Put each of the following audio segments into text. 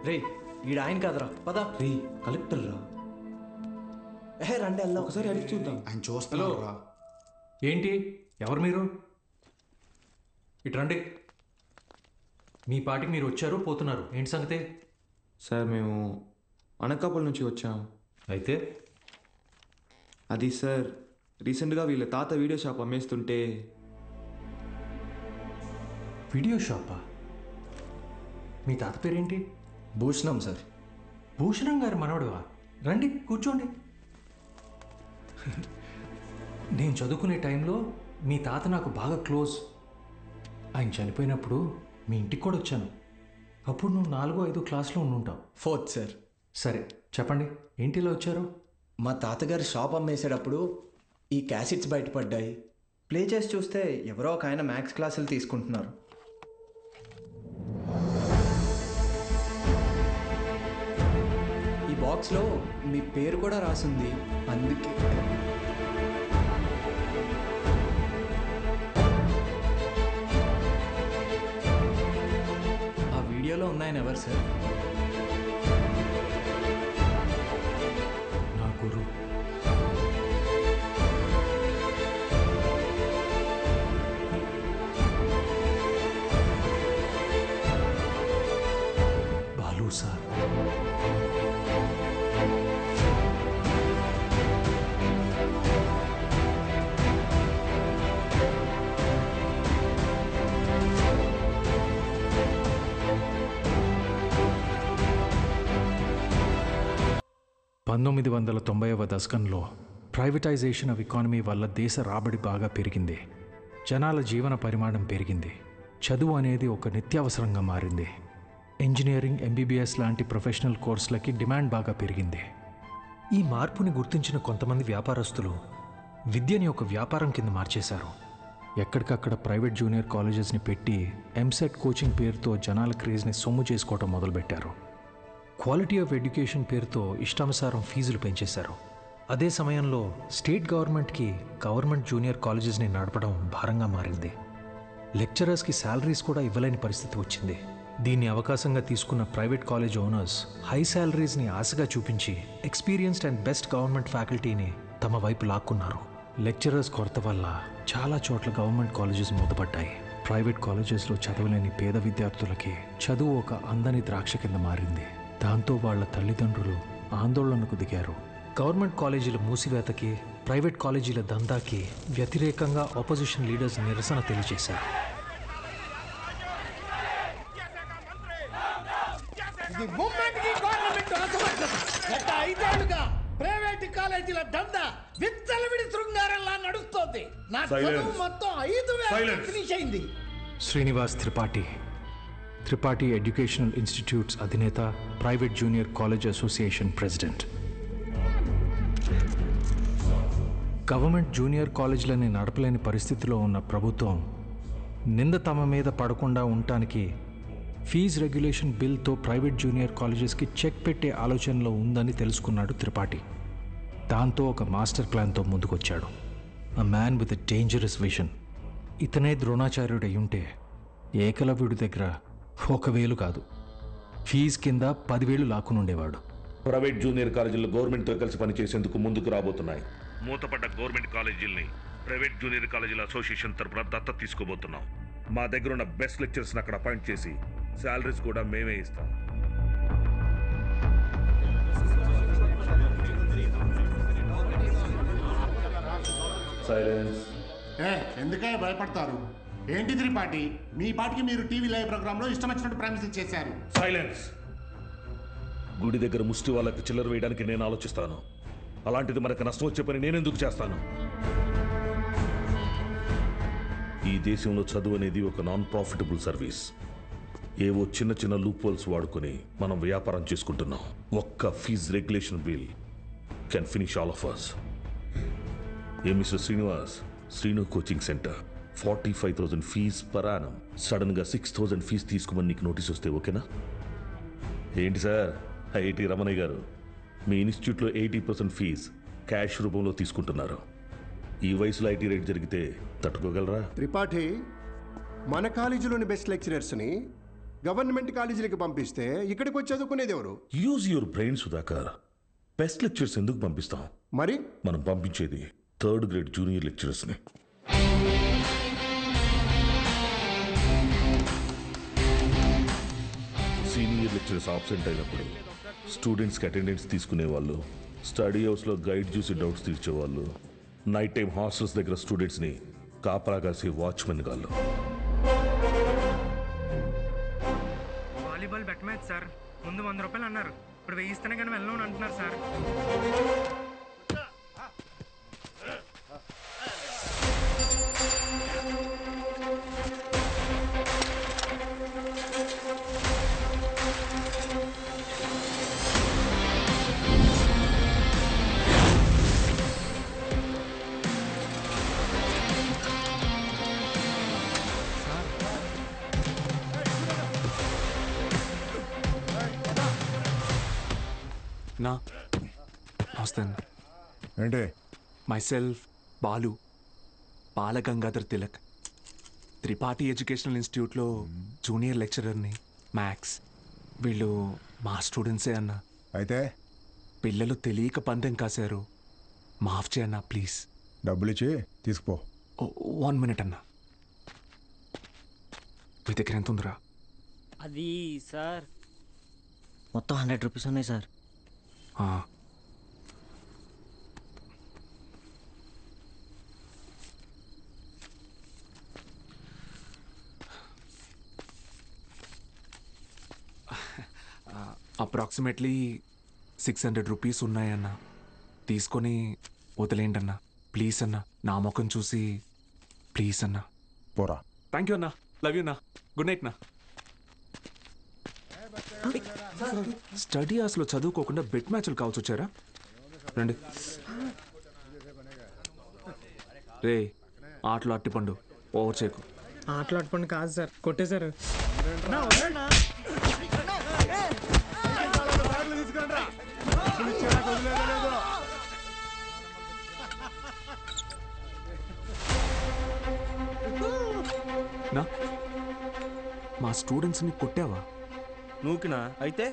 రే ఈడ ఆయన కాదురా పదా. రే కలెక్టర్ రా. రండి వెళ్దాం. ఒకసారి అడిగి చూద్దాం. ఆయన చూస్తున్నాడు రా. ఏంటి ఎవరు మీరు? ఇటు రండి. మీ పాటికి మీరు వచ్చారు పోతున్నారు, ఏంటి సంగతి? సార్ మేము అనకాపల్లి నుంచి వచ్చాం. అయితే అది సార్ రీసెంట్గా వీళ్ళ తాత వీడియో షాప్ అమ్మేస్తుంటే. వీడియో షాపా? మీ తాత పేరేంటి? భూషణం సార్. భూషణం గారి మనవడువా? రండి కూర్చోండి. నేను చదువుకునే టైంలో మీ తాత నాకు బాగా క్లోజ్. ఆయన చనిపోయినప్పుడు మీ ఇంటికి కూడా వచ్చాను. అప్పుడు నువ్వు 4వ 5వ క్లాస్లో ఉండుంటావు. 4th sir. సరే చెప్పండి, ఏంటి ఇలా వచ్చారు? మా తాతగారు షాప్ అమ్మేసేటప్పుడు ఈ క్యాసెట్స్ బయటపడ్డాయి. ప్లే చేసి చూస్తే ఎవరో ఒక ఆయన మ్యాథ్స్ క్లాసులు తీసుకుంటున్నారు. ఈ బాక్స్లో మీ పేరు కూడా రాసింది, అందుకే. ఆ వీడియోలో ఉన్నాయని ఎవరు సార్? నా గురు. బాలు సార్. పంతొమ్మిది 1990వ దశకంలో ప్రైవేటైజేషన్ ఆఫ్ ఎకానమీ వల్ల దేశ రాబడి బాగా పెరిగింది. జనాల జీవన పరిమాణం పెరిగింది. చదువు అనేది ఒక నిత్యావసరంగా మారింది. ఇంజనీరింగ్, ఎంబీబీఎస్ లాంటి ప్రొఫెషనల్ కోర్సులకి డిమాండ్ బాగా పెరిగింది. ఈ మార్పుని గుర్తించిన కొంతమంది వ్యాపారస్తులు విద్యని ఒక వ్యాపారం కింద మార్చేశారు. ఎక్కడికక్కడ ప్రైవేట్ జూనియర్ కాలేజెస్ని పెట్టి ఎంసెట్ కోచింగ్ పేరుతో జనాల క్రేజ్ని సొమ్ము చేసుకోవటం మొదలుపెట్టారు. క్వాలిటీ ఆఫ్ ఎడ్యుకేషన్ పేరుతో ఇష్టానుసారం ఫీజులు పెంచేశారు. అదే సమయంలో స్టేట్ గవర్నమెంట్కి గవర్నమెంట్ జూనియర్ కాలేజెస్ని నడపడం భారంగా మారింది. లెక్చరర్స్కి శాలరీస్ కూడా ఇవ్వలేని పరిస్థితి వచ్చింది. దీన్ని అవకాశంగా తీసుకున్న ప్రైవేట్ కాలేజ్ ఓనర్స్ హై శాలరీస్ని ఆశగా చూపించి ఎక్స్పీరియన్స్డ్ అండ్ బెస్ట్ గవర్నమెంట్ ఫ్యాకల్టీని తమ వైపు లాక్కున్నారు. లెక్చరర్స్ కొరత వల్ల చాలా చోట్ల గవర్నమెంట్ కాలేజెస్ మూతపడ్డాయి. ప్రైవేట్ కాలేజెస్లో చదవలేని పేద విద్యార్థులకి చదువు ఒక అందని ద్రాక్ష కింద మారింది. దాంతో వాళ్ల తల్లిదండ్రులు ఆందోళనకు దిగారు. గవర్నమెంట్ కాలేజీల మూసివేతకి, ప్రైవేట్ కాలేజీల దందాకి వ్యతిరేకంగా ఆపోజిషన్ లీడర్స్ నిరసన తెలియజేశారు. ప్రైవేట్ కాలేజీల దందా విచ్చలవిడి శృంగారంలా నడుస్తోంది. నా చదువు మొత్తం 5,000 ఫినిష్ అయింది. శ్రీనివాస్ త్రిపాఠి, త్రిపాఠి ఎడ్యుకేషనల్ ఇన్స్టిట్యూట్స్ అధినేత, private junior college association president. Government junior కాలేజీలని నడపలేని పరిస్థితిలో ఉన్న ప్రభుత్వం నింద తమ మీద పడకుండా ఉండటానికి ఫీజు రెగ్యులేషన్ బిల్తో ప్రైవేట్ జూనియర్ కాలేజెస్కి చెక్ పెట్టే ఆలోచనలో ఉందని తెలుసుకున్నాడు త్రిపాఠి. దాంతో ఒక మాస్టర్ ప్లాన్తో ముందుకొచ్చాడు. A man with a dangerous vision. ఇతనే ద్రోణాచార్యుడై ఉంటే ఏకలవ్యుడి దగ్గర 1,000 కాదు, ఫీజు కింద 10,000 లాక్కునుండేవాడు. ప్రైవేట్ జూనియర్ కాలేజీలు గవర్నమెంట్తో కలిసి పనిచేసేందుకు ముందుకు రాబోతున్నాయి. మూతపడ్డ గవర్నమెంట్ కాలేజీల్ని ప్రైవేట్ జూనియర్ కాలేజీల అసోసియేషన్ తరఫున దత్తత తీసుకోబోతున్నాం. మా దగ్గర ఉన్న బెస్ట్ లెక్చర్స్ని అక్కడ అపాయింట్ చేసి శాలరీస్ కూడా మేమే ఇస్తాం. సైలెన్స్. ఎందుకే భయపడతారు? ఏంటి త్రిపాఠి, మీ పాటికి మీరు టీవీ లైవ్ ప్రోగ్రాంలో ఇష్టం వచ్చినట్టు ప్రామిస్ చేశారు. సైలెన్స్. గుడి దగ్గర ముష్టి వాళ్ళకి చిల్లర వేయడానికి నేను ఆలోచిస్తాను. అలాంటిది మనకు నష్టం వచ్చే పని నేనెందుకు చేస్తాను? ఈ దేశంలో చదువు అనేది ఒక నాన్ ప్రాఫిటబుల్ సర్వీస్. ఏవో చిన్న చిన్న లూప్ హోల్స్ వాడుకొని మనం వ్యాపారం చేసుకుంటున్నాం. ఒక్క fee regulation bill can finish all of us. A mister Srinivas, Sreenu coaching centre 45,000 fee per annum. సడన్గా 6,000 ఫీజు తీసుకోమని నీకు నోటీస్ వస్తే ఓకేనా? ఏంటి సార్, ఐఐటి రమణయ్య గారు, మీ ఇన్స్టిట్యూట్లో 80% ఫీజ్ క్యాష్ రూపంలో తీసుకుంటున్నారు. ఈ వయసులో ఐటీ రేట్ జరిగితే తట్టుకోగలరా? త్రిపాఠి, మన కాలేజీలోని బెస్ట్ లెక్చరర్స్ని గవర్నమెంట్ కాలేజీలకి పంపిస్తే ఇక్కడికి వచ్చి చదువుకునేది ఎవరు? Use your brain Sudhakar. Best lectures ఎందుకు పంపిస్తాం? మరి మనం పంపించేది 3rd గ్రేడ్ జూనియర్ లెక్చరర్స్ని. సీనియర్ లెక్చరర్స్ ఆబ్సెంట్ అయినప్పుడు స్టూడెంట్స్కి అటెండెన్స్ తీసుకునేవాళ్ళు, స్టడీ హౌస్లో గైడ్ చూసి డౌట్స్ తీర్చేవాళ్ళు, నైట్ టైం హాస్టల్స్ దగ్గర స్టూడెంట్స్ని కాపలా కాసి వాచ్మెన్ గాళ్ళు. Volleyball bet match sir. ముందు 100 రూపాయలు అన్నారు, ఇప్పుడు 1000 ఇస్తేనే కానీ వెళ్ళను అంటున్నారు సార్. నా నమస్తే అన్న. ఏంటి? మైసెల్ఫ్ బాలు, బాలగంగాధర్ తిలక్, త్రిపాఠి ఎడ్యుకేషనల్ ఇన్స్టిట్యూట్లో జూనియర్ లెక్చరర్ని, మ్యాథ్స్. వీళ్ళు మా స్టూడెంట్సే అన్న. అయితే పిల్లలు తెలియక పందెం కాశారు, మాఫ్ చేయన్న ప్లీజ్. డబ్బులు ఇచ్చి తీసుకుపో. 1 మినిట్ అన్న. మీ దగ్గర ఎంత ఉందిరా? అది సార్ మొత్తం 100 రూపీస్ ఉన్నాయి సార్. అప్రాక్సిమేట్లీ 600 రూపీస్ ఉన్నాయన్న. తీసుకొని వదిలేండి అన్న ప్లీజ్ అన్న. నా ముఖం చూసి ప్లీజ్ అన్న. పోరా. థ్యాంక్ యూ అన్న. లవ్ యూ అన్న. గుడ్ నైట్ నా. స్టడీ అవర్స్లో చదువుకోకుండా బెట్ మ్యాచ్లు కావచ్చు వచ్చారా? రండి. రే ఆటలు అట్టిపండు, ఓవర్ చేయకు. ఆటలు అట్టుపండి కాదు సార్, కొట్టేశారు. నా మా స్టూడెంట్స్ని కొట్టావా? నూకినా అయితే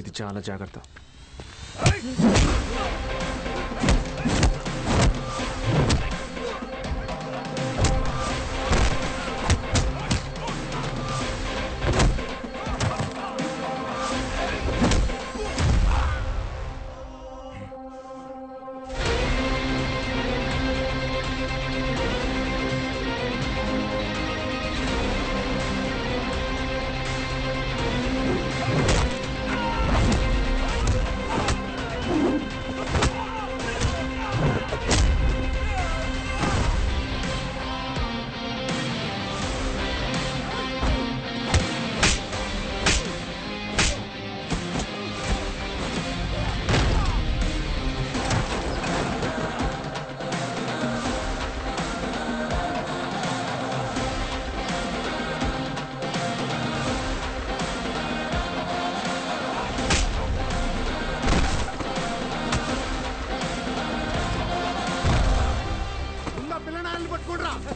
ఇది చాలా జాగ్రత్త.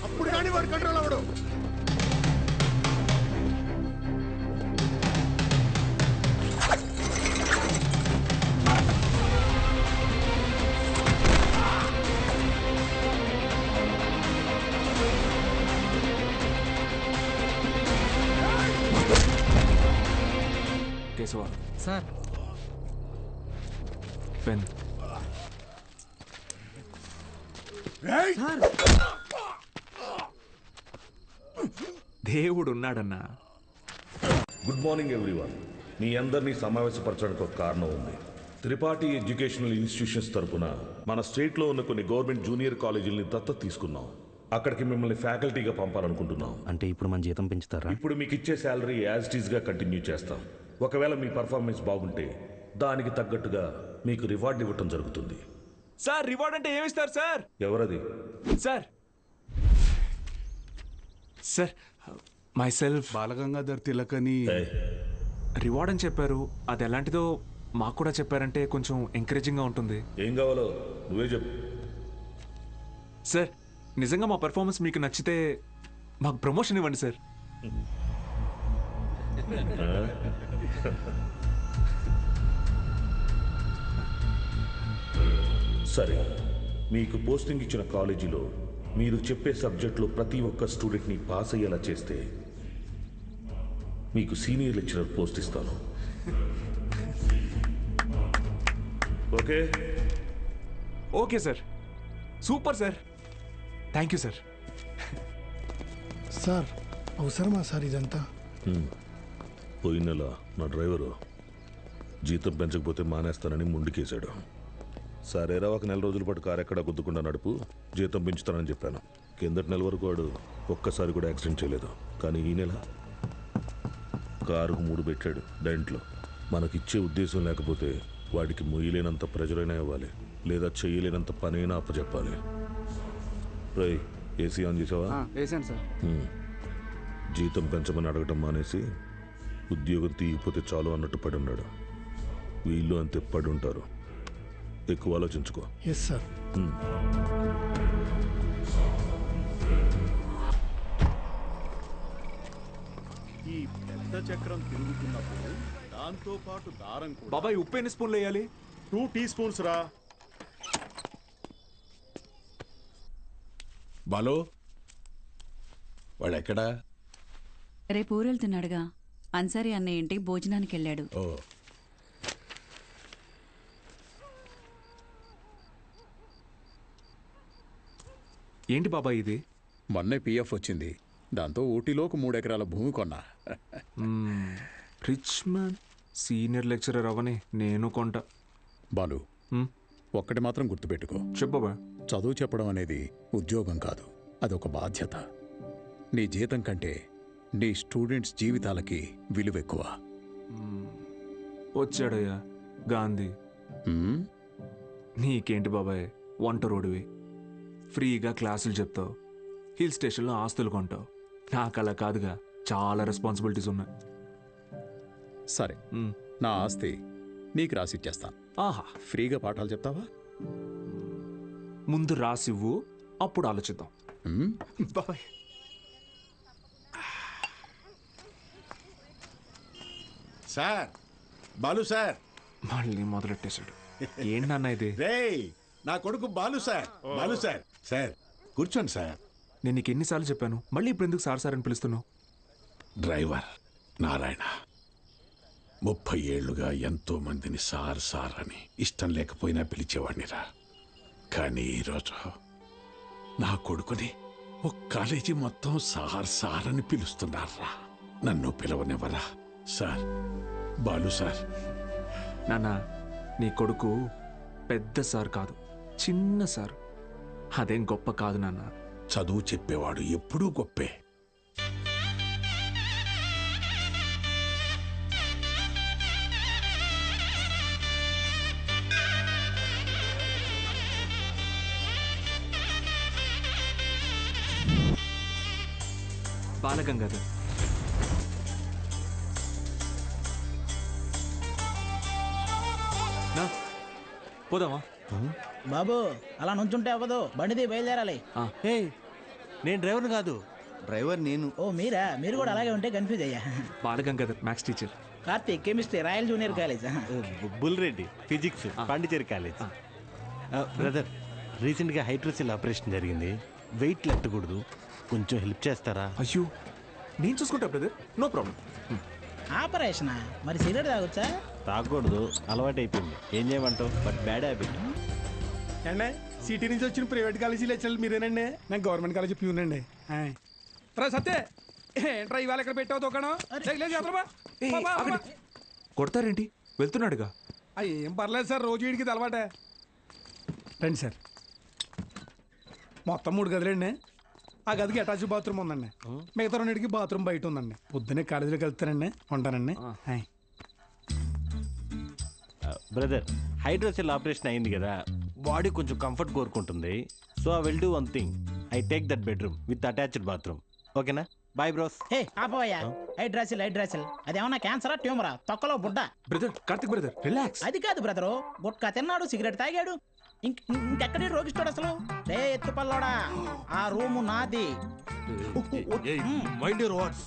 అప్పుడు కానీ వాడు కంట్రోల్ అవ్వడు. Keshava sir pen. దేవుడు ఉన్నాడన్నా. Good morning everyone. మీ అందరినీ సమావేశపరచడానికి ఒక కారణం ఉంది. త్రిపాఠి ఎడ్యుకేషనల్ ఇన్స్టిట్యూషన్స్ తరపున మన స్టేట్లో ఉన్న కొన్ని గవర్నమెంట్ జూనియర్ కాలేజీలని దత్తత తీసుకున్నాం. అక్కడికి మిమ్మల్ని ఫ్యాకల్టీగా పంపాలనుకుంటున్నాం. అంటే ఇప్పుడు మన జీతం పెంచుతారా? ఇప్పుడు మీకు ఇచ్చే శాలరీ యాజ్ ఇట్ ఈస్గా కంటిన్యూ చేస్తాం. ఒకవేళ మీ పర్ఫార్మెన్స్ బాగుంటే దానికి తగ్గట్టుగా మీకు రివార్డ్ ఇవ్వటం జరుగుతుంది. సార్ రివార్డ్ అంటే ఏమిస్తారు సార్? ఎవరది? Sir sir myself Balagangadhar Tilak అని రివార్డ్ అని చెప్పారు. అది ఎలాంటిదో మాకు కూడా చెప్పారంటే కొంచెం ఎంకరేజింగ్గా ఉంటుంది. ఏం కావాలో నువ్వే చెప్పు. సార్ నిజంగా మా పెర్ఫార్మెన్స్ మీకు నచ్చితే మాకు ప్రమోషన్ ఇవ్వండి సార్. సరే, మీకు పోస్టింగ్ ఇచ్చిన కాలేజీలో మీరు చెప్పే సబ్జెక్టులో ప్రతి ఒక్క స్టూడెంట్ని పాస్ అయ్యేలా చేస్తే మీకు సీనియర్ లెక్చరర్ పోస్ట్ ఇస్తాను. Okay? Okay sir, super sir, thank you sir. Sir అవసరమా సార్ ఇదంతా? పోయిన నెల నా డ్రైవరు జీతం పెంచకపోతే మానేస్తానని ముందుకేశాడు. సరేరా, ఒక నెల రోజుల పాటు కారు ఎక్కడా గుద్దుకుండా నడుపు, జీతం పెంచుతానని చెప్పాను. కిందటి నెల వరకు వాడు ఒక్కసారి కూడా యాక్సిడెంట్ చేయలేదు. కానీ ఈ నెల కారుకు 3 పెట్టాడు డెంట్లో. మనకిచ్చే ఉద్దేశం లేకపోతే వాడికి మొయ్యలేనంత ప్రెజరైనా ఇవ్వాలి, లేదా చేయలేనంత పనైనా అప్పచెప్పాలి. రై, ఏసీ ఆన్ చేసావా? వేసాను సార్. జీతం పెంచమని అడగటం మానేసి ఉద్యోగం తీయకపోతే చాలు అన్నట్టు పడి ఉన్నాడు. వీళ్ళు అంతే పడి ఉంటారు. ఎక్కువ ఆలోచించుకో. Yes sir. ఈ పెద్ద చక్రం తిరుగుతున్నప్పుడు దాంతో పాటు దారం కూడా. బాబాయ్ ఉప్పు ఎన్ని స్పూన్లు వేయాలి? 2 టీ స్పూన్స్ రా. బాలో వాడెక్కడా? రేపు ఊరెళ్తున్నాడుగా. అన్సారీ అన్నయ్య ఇంటికి భోజనానికి వెళ్ళాడు. ఓ, ఏంటి బాబాయ్ ఇది? మొన్నే పిఎఫ్ వచ్చింది. దాంతో ఊటీలో ఒక 3 ఎకరాల భూమి కొన్నా. రిచ్ మ్యాన్ సీనియర్ లెక్చరర్ అవని నేను కొంటా. బాలు, ఒక్కటి మాత్రం గుర్తుపెట్టుకో. చెప్పబా. చదువు చెప్పడం అనేది ఉద్యోగం కాదు, అదొక బాధ్యత. నీ జీతం కంటే నీ స్టూడెంట్స్ జీవితాలకి విలువ ఎక్కువ. వచ్చాడయ్యా గాంధీ. నీకేంటి బాబాయ్, వంట రోడివి, ఫ్రీగా క్లాసులు చెప్తావు, హిల్ స్టేషన్లో ఆస్తులు కొంటావు. నాకు అలా కాదుగా, చాలా రెస్పాన్సిబిలిటీస్ ఉన్నాయి. సరే, నా ఆస్తి నీకు రాసిచ్చేస్తాను. ఆహా, ఫ్రీగా పాఠాలు చెప్తావా? ముందు రాసివ్వు, అప్పుడు ఆలోచిద్దాం. బాబాయ్ సార్, బాలు సార్. మళ్ళీ మొదలెట్టేశాడు. ఏంటి నాన్న ఇది? రేయ్, నా కొడుకు Balu sir. Balu sir. Sir కూర్చోండి సార్. నేను నీకు ఎన్నిసార్లు చెప్పాను, మళ్ళీ ఇప్పుడు ఎందుకు సార్ సార్ అని పిలుస్తున్నావు? డ్రైవర్ నారాయణ 30 ఏళ్లుగా ఎంతో మందిని సార్ సార్ అని ఇష్టం లేకపోయినా పిలిచేవాడినిరా. కానీ ఈరోజు నా కొడుకుని ఒక కాలేజీ మొత్తం సార్ సార్ అని పిలుస్తున్నారా. నన్ను పిలవనివ్వరా సార్? బాలు సార్. నాన్న, నీ కొడుకు పెద్ద సార్ కాదు, చిన్న సార్. అదేం గొప్ప కాదు నాన్న. చదువు చెప్పేవాడు ఎప్పుడూ గొప్పే. బాలగంగాధర్. పోదామా బాబు? అలా నుంచుంటే అవ్వదు, బండిది బయలుదేరాలి. నేను డ్రైవర్ని కాదు. డ్రైవర్ నేను. ఓ మీరా? మీరు కూడా అలాగే ఉంటే కన్ఫ్యూజ్ అయ్యా. Balagangadhar maths teacher. Karthik chemistry, royal junior college. Bulreddy physics, Pondicherry college. Brother, రీసెంట్గా హైడ్రోసిల్ ఆపరేషన్ జరిగింది. వెయిట్ లెట్టకూడదు, కొంచెం హెల్ప్ చేస్తారా? అయ్యో, నేను చూసుకుంటా బ్రదర్, నో ప్రాబ్లం. ఆపరేషనా? మరి సిగరెట్ తాగొచ్చా? తాగకూడదు, అలవాటు అయిపోయింది. ఏం చేయమంటావు? But bad habit. అండి, సిటీ నుంచి వచ్చిన ప్రైవేట్ కాలేజీ లెక్చరర్లు మీరేనండి? నేను గవర్నమెంట్ కాలేజీ ప్యూనండి. రా సత్తే, ఏంట్రా ఇవాళ ఇక్కడ పెట్టావు దుకాణం? కొడతారేంటి? వెళ్తున్నాడుగా. ఏం పర్లేదు సార్, రోజు వీడికి ఇది అలవాటే. రండి సార్. మొత్తం 3 గదులండి. ఆ గదికి అటాచ్ బాత్రూమ్ ఉందండి. మిగతా 2కి బాత్రూమ్ బయట ఉందండి. పొద్దున్నే కాలేజీలోకి వెళ్తానండి, ఉంటానండి. బ్రదర్, హైడ్రోసెల్ ఆపరేషన్ అయింది కదా, బాడీ కొంచెం కంఫర్ట్ కోరుకుంటుంది. So I will do one thing, I take that bedroom with attached bathroom. ఓకేనా? Bye bros. హే ఆపోయా, హైడ్రాసిల్ అదేమన్నా క్యాన్సరా ట్యూమరా తొక్కలో బుడ్డ. Brother Karthik brother relax. అది కాదు బ్రదరు, గుట్కా తిన్నాడు, సిగరెట్ తాగాడు, ఇంకెక్కడే రోగిస్తాడు అసలు. రే ఎత్తుపల్లోడా, ఆ రూము నాది. Mind your words.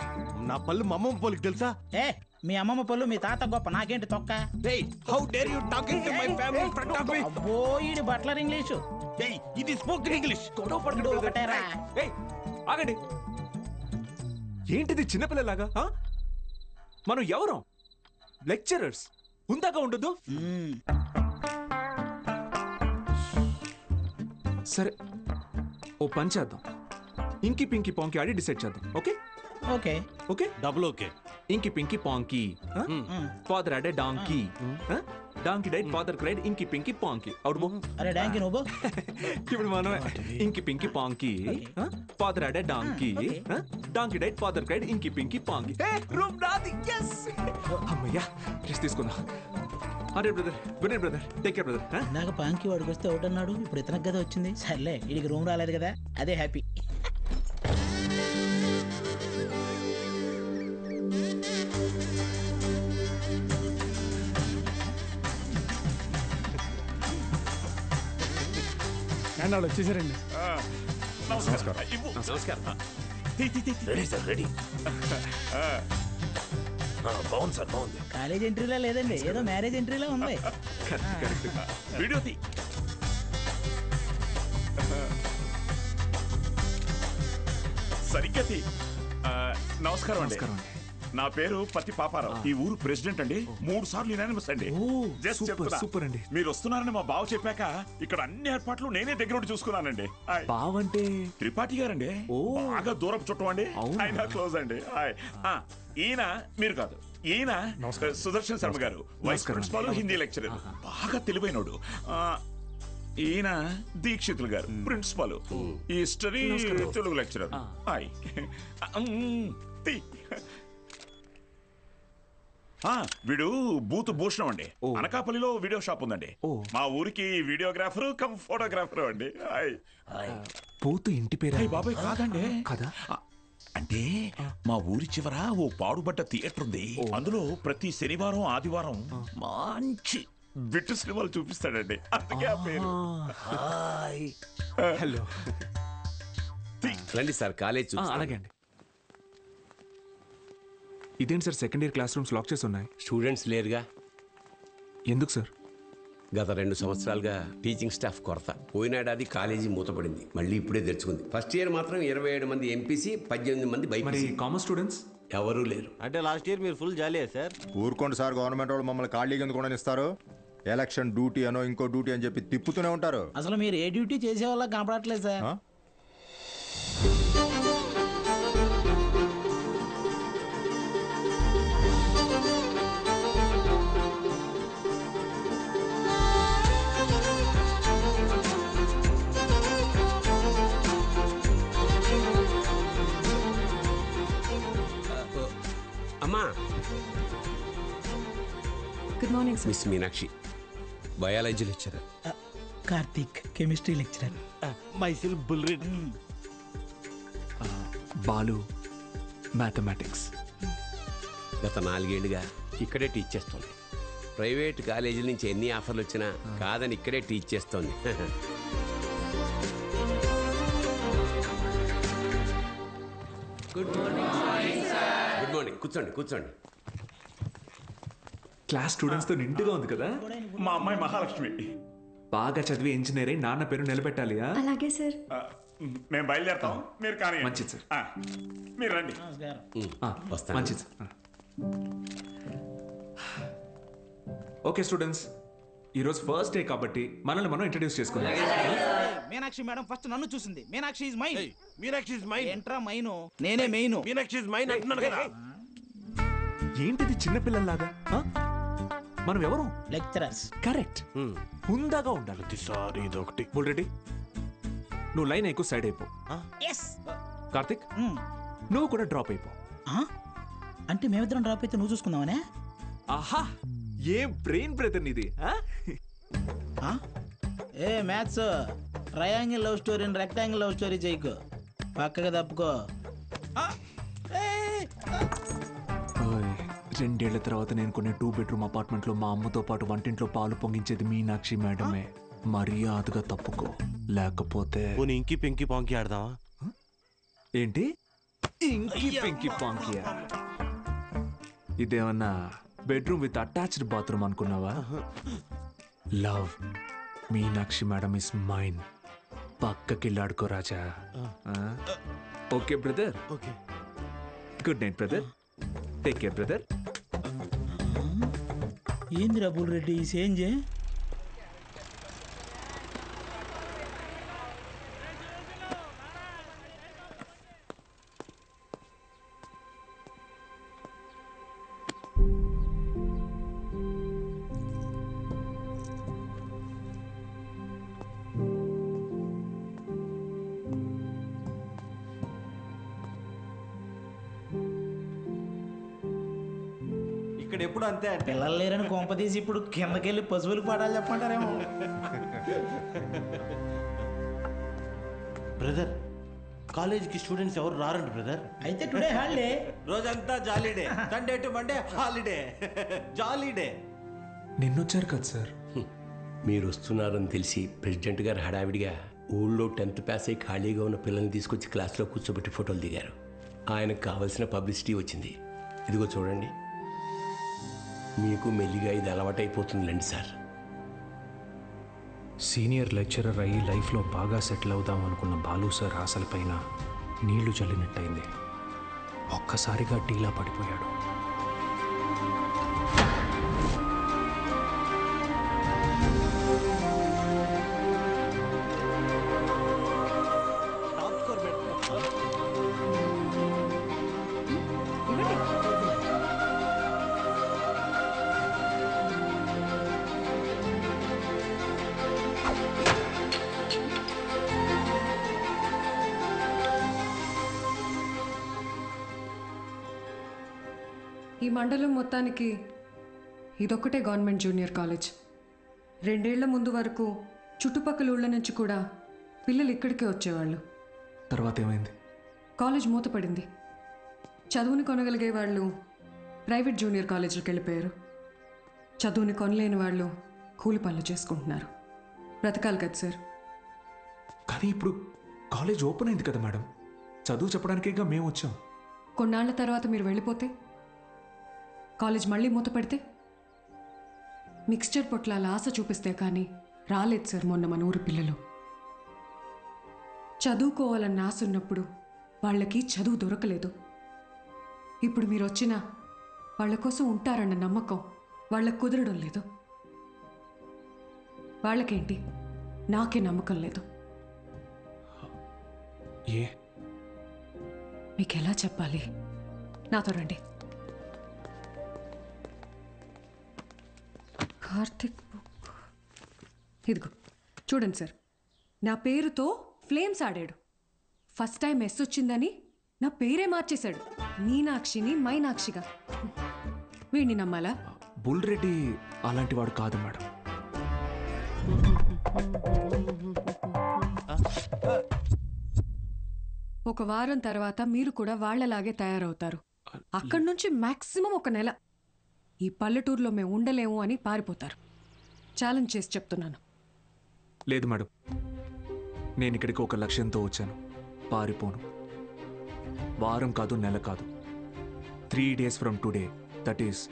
నా పళ్ళు మా అమ్మమ్మ పోలికి తెలుసా? ఏ మీ అమ్మమ్మ పళ్ళు మీ తాత గొప్ప, నాకేంటి తొక్క? How dare you talking to my family in front of me? అబ్బో ఈడి బట్లర్ ఇంగ్లీషు. ఇది స్పోకెన్ ఇంగ్లీష్. గొడవ పడకండి brother. ఒకటేరా. ఏయ్, ఆగండి. ఏంటిది చిన్నపిల్లలాగా? మనం ఎవరం? లెక్చరర్స్. ఉందాక ఉండదు. సరే ఓ పని చేద్దాం, ఇంకి పింకి పాంకి ఆడి డిసైడ్ చేద్దాం. Okay okay okay double okay. Inky pinky ponky. Father had a donkey, donkey died father cried, inky pinky పాంకి. Out బో. అరే డాంకీ నువ్వు. ఇప్పుడు మనమే inky pinky ponky. Father had a donkey, donkey died father cried, inky pinky ponky. Room నాది. yes అమ్మయ్యా, rest తీసుకుందాం. అరే brother, good night brother, take care brother. నాకు పాంకి వాడికి వస్తే ఒకటి అన్నాడు, ఇప్పుడు ఇతనికి కదా వచ్చింది. సర్లే వీడికి రూమ్ రాలేదు కదా, అదే హ్యాపీ. వాళ్ళు వచ్చేసారండి. నమస్కారం. Ready sir, ready. బాగుంది సార్, బాగుంది. కాలేజ్ ఎంట్రీలా లేదండి, ఏదో మ్యారేజ్ ఎంట్రీలా ఉంది. వీడియో తీ. సరిగ్గా తీ. నమస్కారం అండి. నా పేరు పత్తి పాపారావు. ఈ ఊరు ప్రెసిడెంట్ అండి. 3 సార్లు యునానిమస్ అండి. జస్ట్ చెప్తున్నా. సూపర్ అండి. మీరు వస్తున్నారని మా బావ చెప్పాక ఇక్కడ అన్ని ఏర్పాట్లు నేనే దగ్గర ఉండి చూసుకున్నానండి. బావ అంటే త్రిపాఠి గారండి, బాగా దూరపు చుట్టం అండి. ఆయన క్లోజ్ అండి. ఈయన మీరు కాదు, ఈయన సుదర్శన్ శర్మ గారు, వైస్ ప్రిన్సిపాల్, హిందీ లెక్చరర్, బాగా తెలివైనోడు. ఈయన దీక్షితులు గారు, ప్రిన్సిపాల్, హిస్టరీ తెలుగు లెక్చరర్. వీడు బూత్ భూషణం అండి. అనకాపల్లిలో వీడియో షాప్ ఉందండి. మా ఊరికి వీడియోగ్రాఫర్ కమ్ ఫోటోగ్రాఫర్ అండి. బూత్ ఇంటి పేరు? బాబాయ్ కాదండి. కదా, అంటే మా ఊరి చివర ఓ పాడుబడ్డ థియేటర్ ఉంది. అందులో ప్రతి శనివారం ఆదివారం మంచి బిట్టు సినిమాలు చూపిస్తాడండి. అందుకే ఆ పేరు. హలో రండి సార్, కాలేజ్. అలాగే అండి. ఇదేంటి sir, second year class rooms lock చేసి ఉన్నాయి? స్టూడెంట్స్ లేరుగా. ఎందుకు సార్? గత 2 సంవత్సరాలుగా టీచింగ్ స్టాఫ్ కొరత. పోయినాడాది కాలేజీ మూతపడింది, మళ్ళీ ఇప్పుడే తెరుచుకుంది. ఫస్ట్ ఇయర్ మాత్రం 27 మంది ఎంపీసీ, 18 మంది బైపీసీ. కామర్స్ స్టూడెంట్స్ ఎవరూ లేరు. అంటే లాస్ట్ ఇయర్ మీరు ఫుల్ జాలీయా సార్? ఊరుకోండి సార్, గవర్నమెంట్ వాళ్ళు మమ్మల్ని ఖాళీగా ఎందుకు ఇస్తారు? ఎలక్షన్ డ్యూటీ అనో ఇంకో డ్యూటీ అని చెప్పి తిప్పుతూనే ఉంటారు. అసలు మీరు ఏ డ్యూటీ చేసే వాళ్ళ కనపడట్లేదు సార్. అమ్మా. Good morning sir. Miss Meenakshi, biology lecturer. Karthik, chemistry lecturer. Myself బుల్రెడ్. బాలు, మ్యాథమెటిక్స్. గత 4 ఏళ్ళుగా ఇక్కడే టీచ్ చేస్తుంది. ప్రైవేట్ కాలేజీల నుంచి ఎన్ని ఆఫర్లు వచ్చినా కాదని ఇక్కడే టీచ్ చేస్తోంది. Good morning. Good morning. కూర్చోండి. క్లాస్ స్టూడెంట్స్ తో నిండుగా ఉంది కదా. మా అమ్మాయి మహాలక్ష్మి. బాగా చదివి ఇంజనీర్ అయి నాన్న పేరు నిలబెట్టాలి. అలాగే సార్. మేము బయలుదేరుతాం, మీరు కానీ. మంచిది సార్. మీరు రండి. వస్తాను. మంచిది సార్. ఓకే స్టూడెంట్స్, ఈరోజు ఫస్ట్ డే కాబట్టి మనల్ని మనం ఇంట్రడ్యూస్ చేసుకుందాం. మీనాక్షి మేడం ఫస్ట్ నన్ను చూసింది. Meenakshi is mine. Meenakshi is mine. ఎంట్రా మైను, నేనే మెయిన్. మీనాక్షి ఇస్ మైన్ అంటున్నాను కదా. ఏంటిది చిన్నపిల్లల్లాగా? మనం ఎవరు? లెక్చరర్స్. కరెక్ట్. హుందాగా ఉండాలి. ప్రతిసారి ఇదొకటి. బుల్రెడ్డి, నువ్వు లైన్ ఎక్కువ సైడ్ అయిపో. కార్తిక్, నువ్వు కూడా డ్రాప్ అయిపో. అంటే మేమిద్దరం డ్రాప్ అయితే నువ్వు చూసుకుందామనే? ఆహా, ఏ బ్రెయిన్ బ్రదర్ నీది. ఏ మ్యాథ్స్, ట్రయాంగిల్ లవ్ స్టోరీని రెక్టాంగిల్ లవ్ స్టోరీ చేయకు, పక్కగా తప్పుకో. 2 ఏళ్ల తర్వాత నేను కొనే 2 బెడ్రూమ్ అపార్ట్మెంట్లో మా అమ్మతో పాటు వంటింట్లో పాలు పొంగించేది మీనాక్షి మేడమే. మర్యాదగా తప్పుకో, లేకపోతే ఇంకి పెంకి పాంకి ఆడదామా? ఏంటి ఇంకి పెంకి పాంకియా? ఇదేమన్నా బెడ్రూమ్ విత్ అటాచ్డ్ బాత్రూమ్ అనుకున్నావా? Love Meenakshi madam is mine. పక్కకిల్లాడుకో రాజా. Okay brother. Okay, good night brother. Take care brother. ఏందిరా బుల్రెడ్డి ఈ సేంజే? ఇక్కడ ఎప్పుడు అంతే అంటే పిల్లలు లేరని కొంపదీసి ఇప్పుడు కిందకెళ్ళి పశువులకు పాఠాలు చెప్పమంటారేమో. బ్రదర్ కాలేజీకి స్టూడెంట్స్ ఎవరు రారండి బ్రదర్. అయితే టుడే హాలిడే. రోజంతా jolly day, Sunday to Monday holiday, jolly day. నిన్నొచ్చారు కదా సార్. మీరు వస్తున్నారని తెలిసి ప్రెసిడెంట్ గారు హడావిడిగా ఊళ్ళో 10th పాస్ అయి ఖాళీగా ఉన్న పిల్లల్ని తీసుకొచ్చి క్లాస్లో కూర్చోబెట్టి ఫోటోలు దిగారు. ఆయనకు కావాల్సిన పబ్లిసిటీ వచ్చింది. ఇదిగో చూడండి, మీకు మెల్లిగా ఇది అలవాటైపోతుందిలేండి సార్. సీనియర్ లెక్చరర్ అయ్యి లైఫ్లో బాగా సెటిల్ అవుదాం అనుకున్న బాలు సార్ ఆశలపైన నీళ్లు చల్లినట్టయింది. ఒక్కసారిగా టీలా పడిపోయాడు. ఈ మండలం మొత్తానికి ఇదొక్కటే గవర్నమెంట్ జూనియర్ కాలేజ్. 2 ఏళ్ల ముందు వరకు చుట్టుపక్కల ఊళ్ళ నుంచి కూడా పిల్లలు ఇక్కడికే వచ్చేవాళ్ళు. తర్వాత ఏమైంది? కాలేజ్ మూతపడింది. చదువుని కొనగలిగే వాళ్ళు ప్రైవేట్ జూనియర్ కాలేజీలకు వెళ్ళిపోయారు. చదువుని కొనలేని వాళ్ళు కూలి పనులు చేసుకుంటున్నారు. బ్రతకాలి కదా సార్. కానీ ఇప్పుడు కాలేజ్ ఓపెన్ అయింది కదా మేడం, చదువు చెప్పడానికేగా మేము వచ్చాం. కొన్నాళ్ల తర్వాత మీరు వెళ్ళిపోతే కాలేజ్ మళ్ళీ మూతపడితే మిక్స్చర్ పొట్లాల ఆశ చూపిస్తే కానీ రాలేదు సార్ మొన్న మన ఊరు పిల్లలు. చదువుకోవాలన్న ఆశ ఉన్నప్పుడు వాళ్ళకి చదువు దొరకలేదు. ఇప్పుడు మీరు వచ్చినా వాళ్ళ కోసం ఉంటారన్న నమ్మకం వాళ్ళకు కుదరడం లేదు. వాళ్ళకేంటి, నాకే నమ్మకం లేదు. ఏ మీకు ఎలా చెప్పాలి? నాతో రండి. కార్తిక్ బుక్ ఇదిగో చూడండి సార్. నా పేరుతో ఫ్లేమ్స్ ఆడాడు. ఫస్ట్ టైం ఎస్ వచ్చిందని నా పేరే మార్చేశాడు. మీనాక్షిని మైనాక్షిగా. వీడిని నమ్మాలా? బుల్రెడ్డి అలాంటి వాడు కాదు మేడం. ఒక వారం తర్వాత మీరు కూడా వాళ్లలాగే తయారవుతారు. అక్కడి నుంచి మాక్సిమం 1 నెల ఈ పల్లెటూరులో మేము ఉండలేము అని పారిపోతారు. ఛాలెంజ్ చేసి చెప్తున్నాను. లేదు మేడం, నేను ఇక్కడికి ఒక లక్ష్యంతో వచ్చాను. పారిపోను. వారం కాదు, నెల కాదు, 3 days from today, that is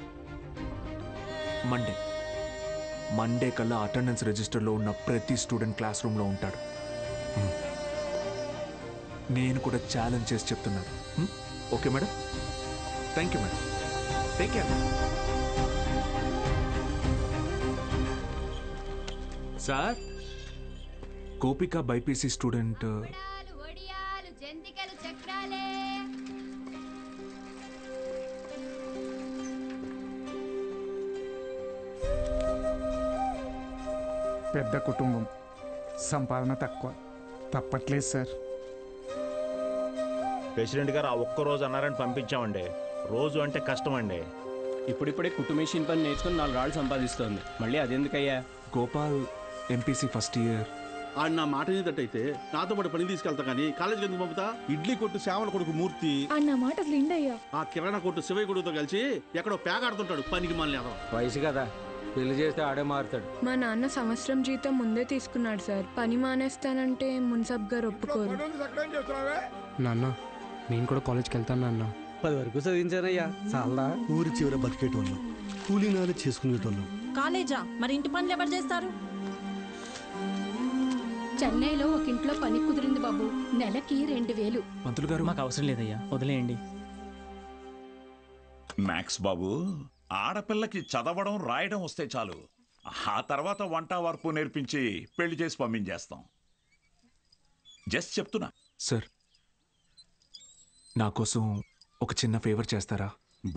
Monday కల్లా అటెండెన్స్ రిజిస్టర్లో ఉన్న ప్రతి స్టూడెంట్ క్లాస్ రూమ్లో ఉంటాడు. నేను కూడా ఛాలెంజ్ చేసి చెప్తున్నాను. Okay madam? Thank you madam. Take care. Sir, Gopika BiPC student. పెద్ద కుటుంబం, సంపాదన తక్కువ, తప్పట్లేదు సార్. ప్రెసిడెంట్ గారు ఆ ఒక్కరోజు అన్నారని పంపించామండి. రోజు అంటే కష్టం అండి. ఇప్పుడిప్పుడే కుట్టు మెషిన్ పని నేర్చుకుని 4 రాళ్ళు సంపాదిస్తోంది. మళ్ళీ అదెందుకయ్యా? గోపాల్ ఎంపీసీ ఫస్ట్ ఇయర్, ఆడు నా మాట ఏదట్టయితే నాతో పాటు పని తీసుకెళ్తా కానీ కాలేజీకి ఎందుకు పంపుతా? ఇడ్లీ కొట్టు శ్యామల కొడుకు మూర్తి అన్న మాట అసలు ఇండయ్యా ఆ కిరాణా కొట్టు శివయ్య కొడుకుతో కలిసి ఎక్కడో పేగాడుతుంటాడు పనికి మళ్ళీ అదవ. వయసు కదా, పెళ్లి చేస్తే ఆడే మారుతాడు. మా నాన్న సంవత్సరం జీతం ముందే తీసుకున్నాడు సార్. పని మానేస్తానంటే మున్సబ్ గారు ఒప్పుకోరు. నాన్న నేను కూడా కాలేజ్కి వెళ్తాను నాన్న. 10 వరకు చదివించానయ్యా, చాలా ఊరి చివర బతికేటోళ్ళు, కూలీనాలు చేసుకునేటోళ్ళు. కాలేజా? మరి ఇంటి పనులు ఎవరు చేస్తారు? చెన్నైలో ఒక ఇంట్లో పని కుదిరింది బాబు, నెలకి 2000. మంత్రులు గారు మాకు అవసరం లేదయ్యా, వదిలేయండి. మ్యాక్స్ బాబు, ఆడపిల్లకి చదవడం రాయడం వస్తే చాలు, ఆ తర్వాత వంట వరపు నేర్పించి పెళ్లి చేసి పంపించేస్తాం. జస్ట్ చెప్తున్నా. సార్, నా కోసం ఒక చిన్న ఫేవర్ చేస్తారా?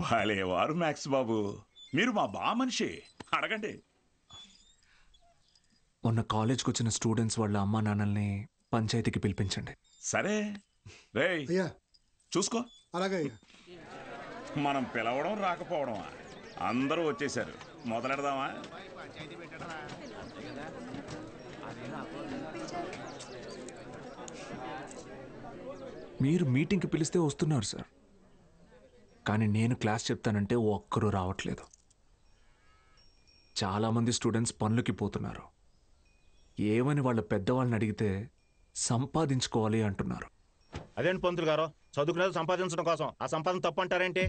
భలేవారు మ్యాక్స్ బాబు, మీరు మా బా మనిషి, అడగండి. మొన్న కాలేజ్కి వచ్చిన స్టూడెంట్స్ వాళ్ళ అమ్మా నాన్నల్ని పంచాయతీకి పిలిపించండి. సరే రేయ్, చూసుకో. అలాగే. మనం పిలవడం రాకపోవడమా? అందరూ వచ్చేసారు, మొదలెడదామా? మీరు మీటింగ్కి పిలిస్తే వస్తున్నారు సార్, కానీ నేను క్లాస్ చెప్తానంటే ఒక్కరూ రావట్లేదు. చాలామంది స్టూడెంట్స్ పనులకి పోతున్నారు. ఏమని వాళ్ళ పెద్దవాళ్ళని అడిగితే సంపాదించుకోవాలి అంటున్నారు. అదేంటి పంతులు గారు, చదువుకునేది సంపాదించడం కోసం, ఆ సంపాదన తప్పు అంటారేంటి?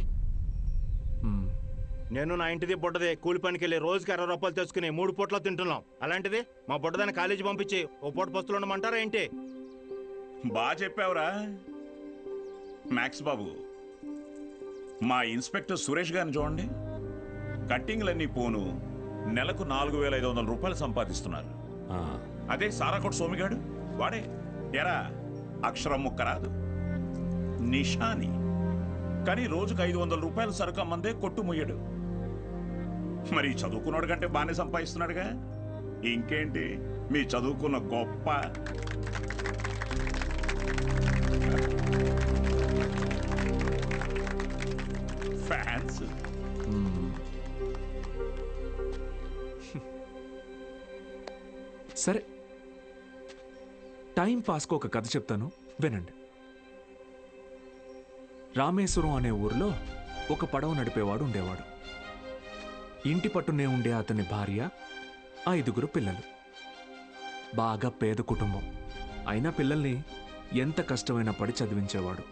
నేను నా ఇంటిది బుడ్డది కూలి పనికి వెళ్ళి రోజుకి 60 రూపాయలు తెచ్చుకుని 3 పూటలో తింటున్నాం. అలాంటిది మా బుడ్డదాన్ని కాలేజీ పంపించి ఓ పూట పస్తులు ఉండమంటారా ఏంటి? బాగా చెప్పావురా మ్యాక్స్ బాబు. మా ఇన్స్పెక్టర్ సురేష్ గారిని చూడండి, కట్టింగ్లన్నీ పోను నెలకు 4500 రూపాయలు సంపాదిస్తున్నారు. అదే సారాకోట్ సోమిగాడు, వాడే ఎరా అక్షరం ముక్క రాదు, నిషాని, కానీ రోజుకు 500 రూపాయలు సరుకు అమ్మందే కొట్టు ముయ్యడు. మరి చదువుకున్నాడు కంటే బాగానే సంపాదిస్తున్నాడుగా. ఇంకేంటి మీ చదువుకున్న గొప్ప. ఫ్యాన్స్. సరే, టైం పాస్కు ఒక కథ చెప్తాను, వినండి. రామేశ్వరం అనే ఊరిలో ఒక పడవ నడిపేవాడు ఉండేవాడు. ఇంటి పట్టునే ఉండే అతని భార్య, 5 పిల్లలు. బాగా పేద కుటుంబం అయినా పిల్లల్ని ఎంత కష్టమైనా పడి చదివించేవాడు.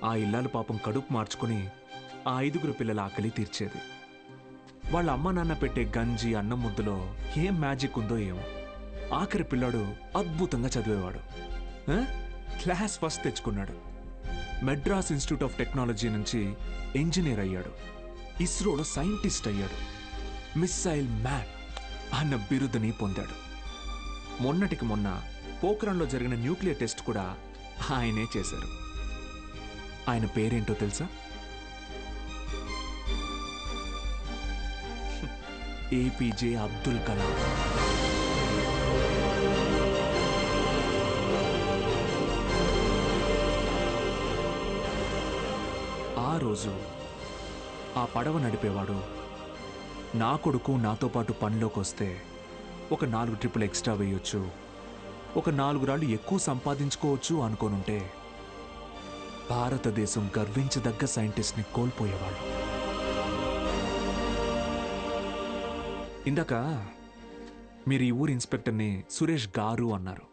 ఆ ఇల్లాలు పాపం కడుపు మార్చుకుని ఆ 5 పిల్లల ఆకలి తీర్చేది. వాళ్ళ అమ్మ నాన్న పెట్టే గంజి అన్నం ముద్దలో ఏం మ్యాజిక్ ఉందో ఏమో, ఆఖరి పిల్లాడు అద్భుతంగా చదివేవాడు. క్లాస్ ఫస్ట్ తెచ్చుకున్నాడు. మెడ్రాస్ ఇన్స్టిట్యూట్ ఆఫ్ టెక్నాలజీ నుంచి ఇంజనీర్ అయ్యాడు. ఇస్రోలో సైంటిస్ట్ అయ్యాడు. మిస్సైల్ మ్యాన్ అన్న బిరుదుని పొందాడు. మొన్నటికి మొన్న పోఖ్రాన్లో జరిగిన న్యూక్లియర్ టెస్ట్ కూడా ఆయనే చేశారు. ఆయన పేరేంటో తెలుసా? ఏపీజే అబ్దుల్ కలాం. ఆ రోజు ఆ పడవ నడిపేవాడు, నా కొడుకు నాతో పాటు పనిలోకి వస్తే ఒక 4 ట్రిప్పులు ఎక్స్ట్రా వేయొచ్చు, ఒక 4 రాళ్ళు ఎక్కువ సంపాదించుకోవచ్చు అనుకోనుంటే భారతదేశం గర్వించదగ్గ సైంటిస్ట్ని కోల్పోయేవాళ్ళు. ఇందాక మీరు ఈ ఊరి ఇన్స్పెక్టర్ని సురేష్ గారు అన్నారు.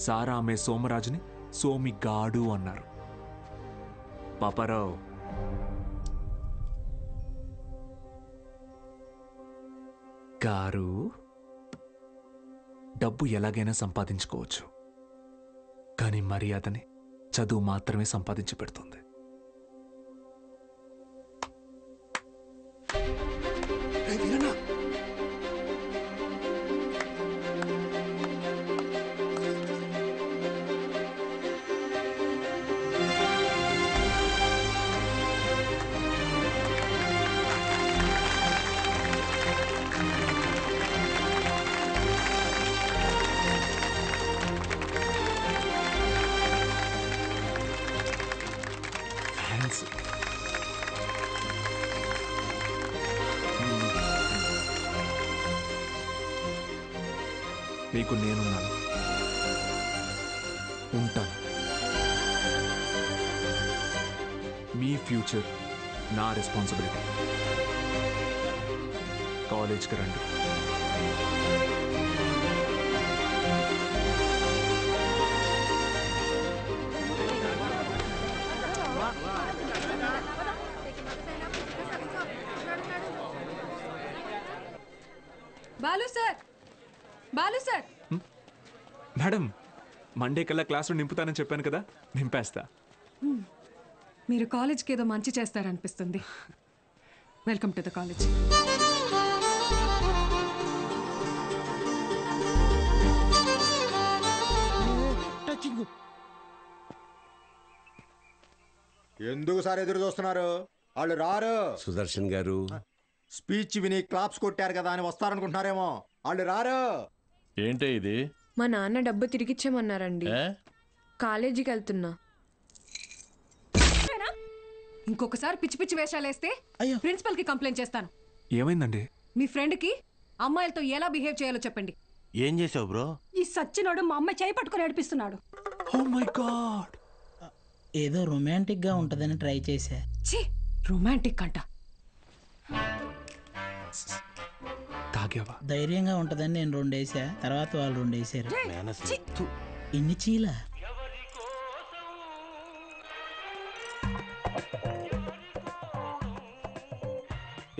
సారా ఆమె సోమరాజుని సోమి గాడు అన్నారు. పాపారావు, గారు, డబ్బు ఎలాగైనా సంపాదించుకోవచ్చు, కానీ మర్యాదని చదువు మాత్రమే సంపాదించి పెడుతుంది. మీకు నేనున్నాను. ఉంటాను. మీ ఫ్యూచర్ నా రెస్పాన్సిబిలిటీ. కాలేజ్కి రండి. Balu sir, Balu sir. Madam, Monday కల్లా క్లాసులో నింపుతానని చెప్పాను కదా, నింపేస్తా. మీరు కాలేజ్కి ఏదో మంచి చేస్తారనిపిస్తుంది. Welcome to the college. ఎందుకు సార్ ఎదురు చూస్తున్నారు? వాళ్ళు రారు. సుదర్శన్ గారు స్పీచ్ విని క్లాప్స్ కొట్టారు కదా అని వస్తారనుకుంటున్నారేమో. వాళ్ళు రారు. ఏంటే ఇది? మా నాన్న డబ్బు తిరిగిచ్చామన్నారండి. కాలేజీకి వెళ్తున్నా. ఇంకొకసారి పిచ్చి పిచ్చి వేషాలు వేస్తే ప్రిన్సిపల్ కి కంప్లైంట్ చేస్తాను. ఏమైందండి? మీ ఫ్రెండ్ కి అమ్మాయిలతో ఎలా బిహేవ్ చేయాలో చెప్పండి. ఏం చేసావు బ్రో? ఈ సచ్చినోడు మా అమ్మాయి చేయి పట్టుకుని నడిపిస్తున్నాడు. Oh my god. ఏదో రొమాంటిక్ గా ఉంటదని ట్రై చేశా. ఛీ, రొమాంటిక్ అంట. తాగావా? ధైర్యంగా ఉంటదని నేను 2 వేసా, తర్వాత వాళ్ళు 2 వేసారు. ఇన్ని చీల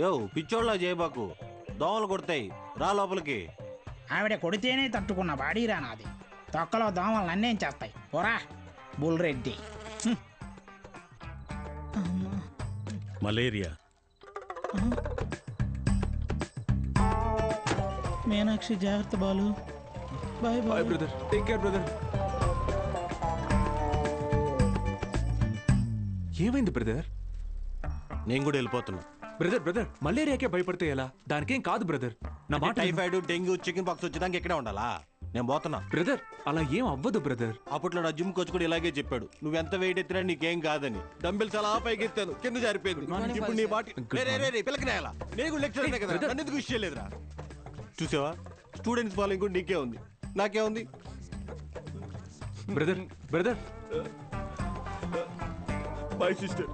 యో పిచ్చోళ్ళ చేయబాకు, దోమలు కొడతాయి, రా లోపలికి. ఆవిడ కొడితేనే తట్టుకున్న బాడీరా నాది. తొక్కలో దోమలు నన్నేం చేస్తాయి. పోరా బుల్రెడ్డి. మలేరియా. మీనాక్షి జాగ్రత్త Balu. Bye bye brother. Take care brother. ఏమైంది బ్రదర్? నేను కూడా వెళ్ళిపోతున్నా. బ్రదర్ బ్రదర్, మలేరియాకే భయపడితే ఎలా? దానికేం కాదు బ్రదర్. నా మాట టైఫాయిడ్, డెంగ్యూ, చికెన్ పాక్స్ వచ్చేదానికి ఇక్కడే ఉండాలా? నేను పోతున్నా. బ్రదర్, అలా ఏం అవ్వదు బ్రదర్. అప్పట్లో నా జిమ్ కోచ్ కూడా ఇలాగే చెప్పాడు, నువ్వెంత వెయిట్ ఎత్తినా నీకేం కాదని. డంబెల్స్ అలా పైకి ఎత్తాను, కింద జారిపోయింది. ఇప్పుడు నీ బాటి పిల్లకి నేలా. నేను కూడా లెక్చర్ కదా, నన్ను ఎందుకు విషయం లేదురా. చూసావా, స్టూడెంట్స్ ఫాలోయింగ్ కూడా నీకే ఉంది, నాకే ఉంది. Brother brother, my sister.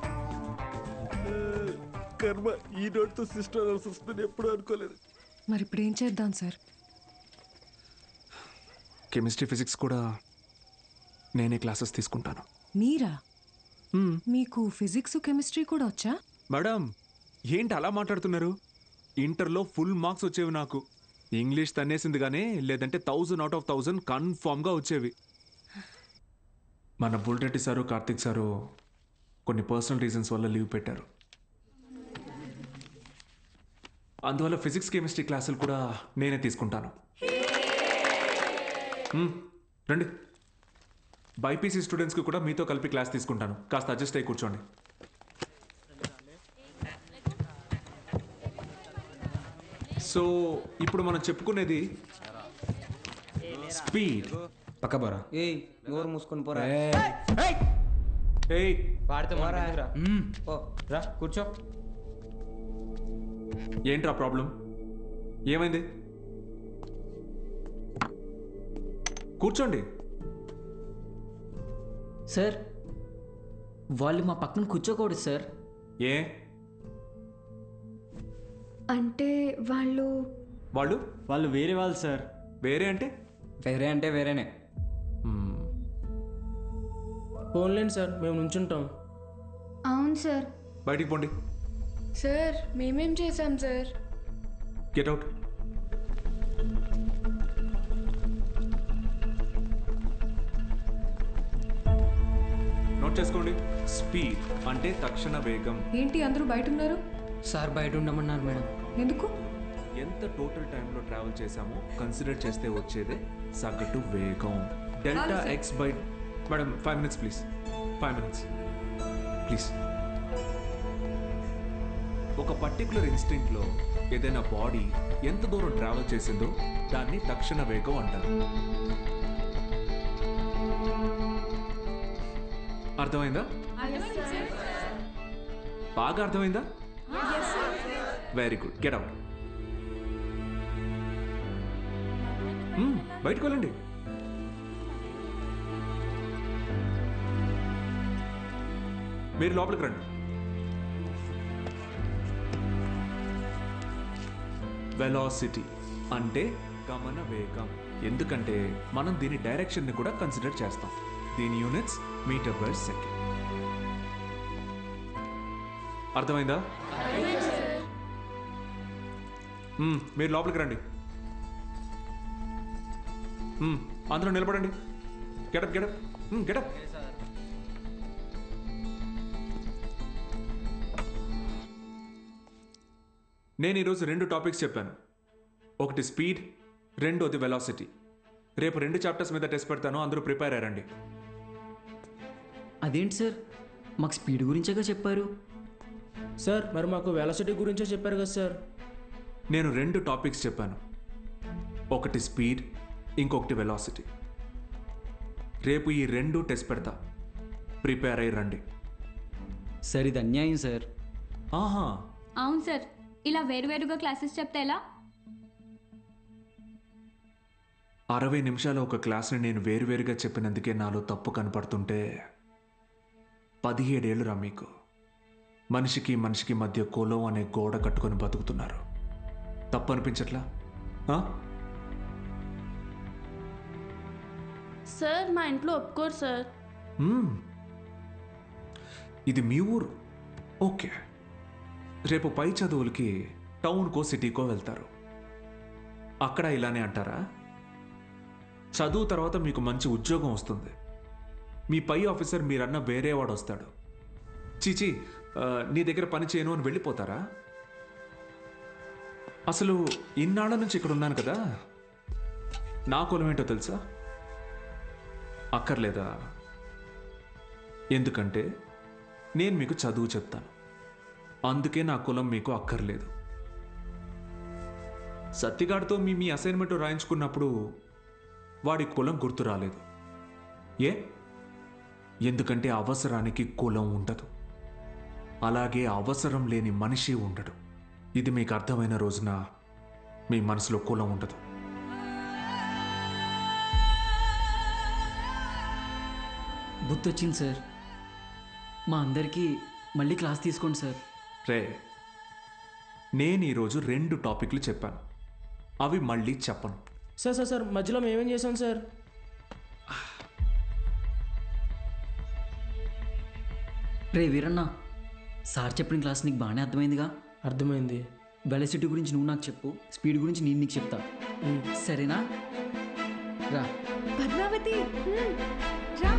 కర్మ ఈ నోట్తో సిస్టర్ వస్తుంది ఎప్పుడు అనుకోలేదు. మరి ఇప్పుడు ఏం చేద్దాం సార్? కెమిస్ట్రీ ఫిజిక్స్ కూడా నేనే క్లాసెస్ తీసుకుంటాను. మీరా? మీకు ఫిజిక్స్ కెమిస్ట్రీ కూడా వచ్చా? మేడం, ఏంటి అలా మాట్లాడుతున్నారు? ఇంటర్లో ఫుల్ మార్క్స్ వచ్చేవి నాకు. ఇంగ్లీష్ తన్నేసింది కానీ, లేదంటే 1000 out of 1000 కన్ఫామ్గా వచ్చేవి. మన బుల్రెడ్డి సారు, కార్తిక్ సారు కొన్ని పర్సనల్ రీజన్స్ వల్ల లీవ్ పెట్టారు. అందువల్ల ఫిజిక్స్ కెమిస్ట్రీ క్లాసులు కూడా నేనే తీసుకుంటాను. రండి, బైపీసీ స్టూడెంట్స్కి కూడా మీతో కలిపి క్లాస్ తీసుకుంటాను. కాస్త అడ్జస్ట్ అయ్యి కూర్చోండి. సో ఇప్పుడు మనం చెప్పుకునేది స్పీడ్. పక్క పోరా. ఏయ్, నోరు మూసుకొని పోరా. ఏయ్, పాడితే మారా. ఓ రా కూర్చో. ఏంట్రా ప్రాబ్లం? ఏమైంది? కూర్చోండి. సార్, వాళ్ళు మా పక్కన కూర్చోకూడదు సార్. ఏ? అంటే వాళ్ళు వాళ్ళు వేరే వాళ్ళు సార్. వేరే అంటే? వేరే అంటే వేరేనే. ఫోన్లేండి సార్, మేము నుంచుంటాం. అవును సార్. బయటికి పోండి. సార్, మేమేం చేశాం సార్? Get out. నోట్ చేసుకోండి. స్పీడ్ అంటే తక్షణ వేగం. ఏంటి అందరూ బయట ఉన్నారు? సార్ బయట ఉండమన్నారు మేడం. ఎందుకు? ఎంత టోటల్ టైంలో ట్రావెల్ చేశామో కన్సిడర్ చేస్తే వచ్చేదే సగటు వేగం. Delta X by. Madam 5 minutes please. 5 minutes please. ఒక పర్టికులర్ ఇన్స్టింక్ట్లో ఏదైనా బాడీ ఎంత దూరం ట్రావెల్ చేసిందో దాన్ని తక్షణ వేగం అంటారు. అర్థమైందా? బాగా అర్థమైందా? Very good. Get out. బయటకు వెళ్ళండి. మీరు లోపలికి రండి. వెలాసిటీ అంటే గమన వేగం. ఎందుకంటే మనం దీని డైరెక్షన్ని కూడా కన్సిడర్ చేస్తాం. దీని యూనిట్స్ మీటర్ పర్ సెకండ్. అర్థమైందా? మీరు లోపలికి రండి. అందరూ నిలబడండి. Get up get up get up. నేను ఈరోజు 2 టాపిక్స్ చెప్పాను. ఒకటి స్పీడ్, రెండోది వెలాసిటీ. రేపు 2 చాప్టర్స్ మీద టెస్ట్ పెడతాను, అందరూ ప్రిపేర్ అయ్యారండి. అదేంటి సార్, మాకు స్పీడ్ గురించేగా చెప్పారు. సార్ మరి మాకు వెలాసిటీ గురించే చెప్పారు కదా సార్. నేను 2 టాపిక్స్ చెప్పాను. ఒకటి స్పీడ్, ఇంకొకటి వెలాసిటీ. రేపు ఈ 2 టెస్ట్ పెడతా, ప్రిపేర్ అయ్యి రండి. సార్ ఇది అన్యాయం సార్. ఆహా, అవును సార్, ఇలా వేరువేరుగా క్లాసెస్ చెప్తే ఎలా? 60 నిమిషాల ఒక క్లాస్ని నేను వేరువేరుగా చెప్పినందుకే నాలో తప్పు కనపడుతుంటే 17 ఏళ్ళు రా మీకు. మనిషికి మనిషికి మధ్య కులం అనే గోడ కట్టుకొని బతుకుతున్నారు. తప్పు అనిపించట్లా? సార్ మా ఇంట్లో ఒప్పుకోరు సార్. ఇది మీ ఊరు, ఓకే. రేపు పై చదువులకి టౌన్కో సిటీకో వెళ్తారు. అక్కడ ఇలానే అంటారా? చదువు తర్వాత మీకు మంచి ఉద్యోగం వస్తుంది. మీ పై ఆఫీసర్ మీరన్న వేరేవాడు వస్తాడు. చీచి నీ దగ్గర పని చేయను అని వెళ్ళిపోతారా? అసలు ఇన్నాళ్ళ నుంచి ఇక్కడ ఉన్నాను కదా, నా కులం ఏంటో తెలుసా? అక్కర్లేదా? ఎందుకంటే నేను మీకు చదువు చెప్తాను, అందుకే నా కులం మీకు అక్కర్లేదు. సత్తిగాడితో మీ అసైన్మెంట్ రాయించుకున్నప్పుడు వాడి కులం గుర్తు రాలేదు. ఎందుకంటే అవసరానికి కులం ఉండదు, అలాగే అవసరం లేని మనిషి ఉండడు. ఇది మీకు అర్థమైన రోజున మీ మనసులో కులం ఉండదు. గుర్తొచ్చింది సార్, మా అందరికీ మళ్ళీ క్లాస్ తీసుకోండి సార్. రే, నేను ఈరోజు 2 టాపిక్లు చెప్పాను, అవి మళ్ళీ చెప్పను. సార్ సార్ సార్ మధ్యలో మేమేం చేసాం సార్? రే వీరన్న, సార్ చెప్పిన క్లాస్ నీకు బాగానే అర్థమైందిగా? అర్థమైంది. వెలాసిటీ గురించి నువ్వు నాకు చెప్పు, స్పీడ్ గురించి నేను నీకు చెప్తా, సరేనా? రా పద్మావతి, రా.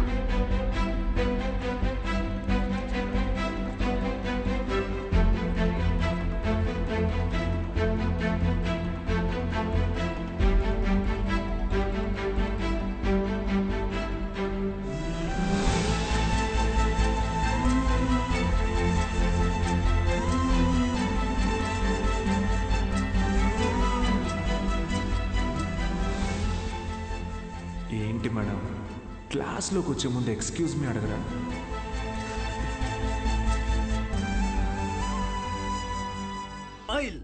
ఏంటి మేడం, క్లాస్లోకి వచ్చే ముందు ఎక్స్క్యూజ్ మీ అడగరా? ఆయిల్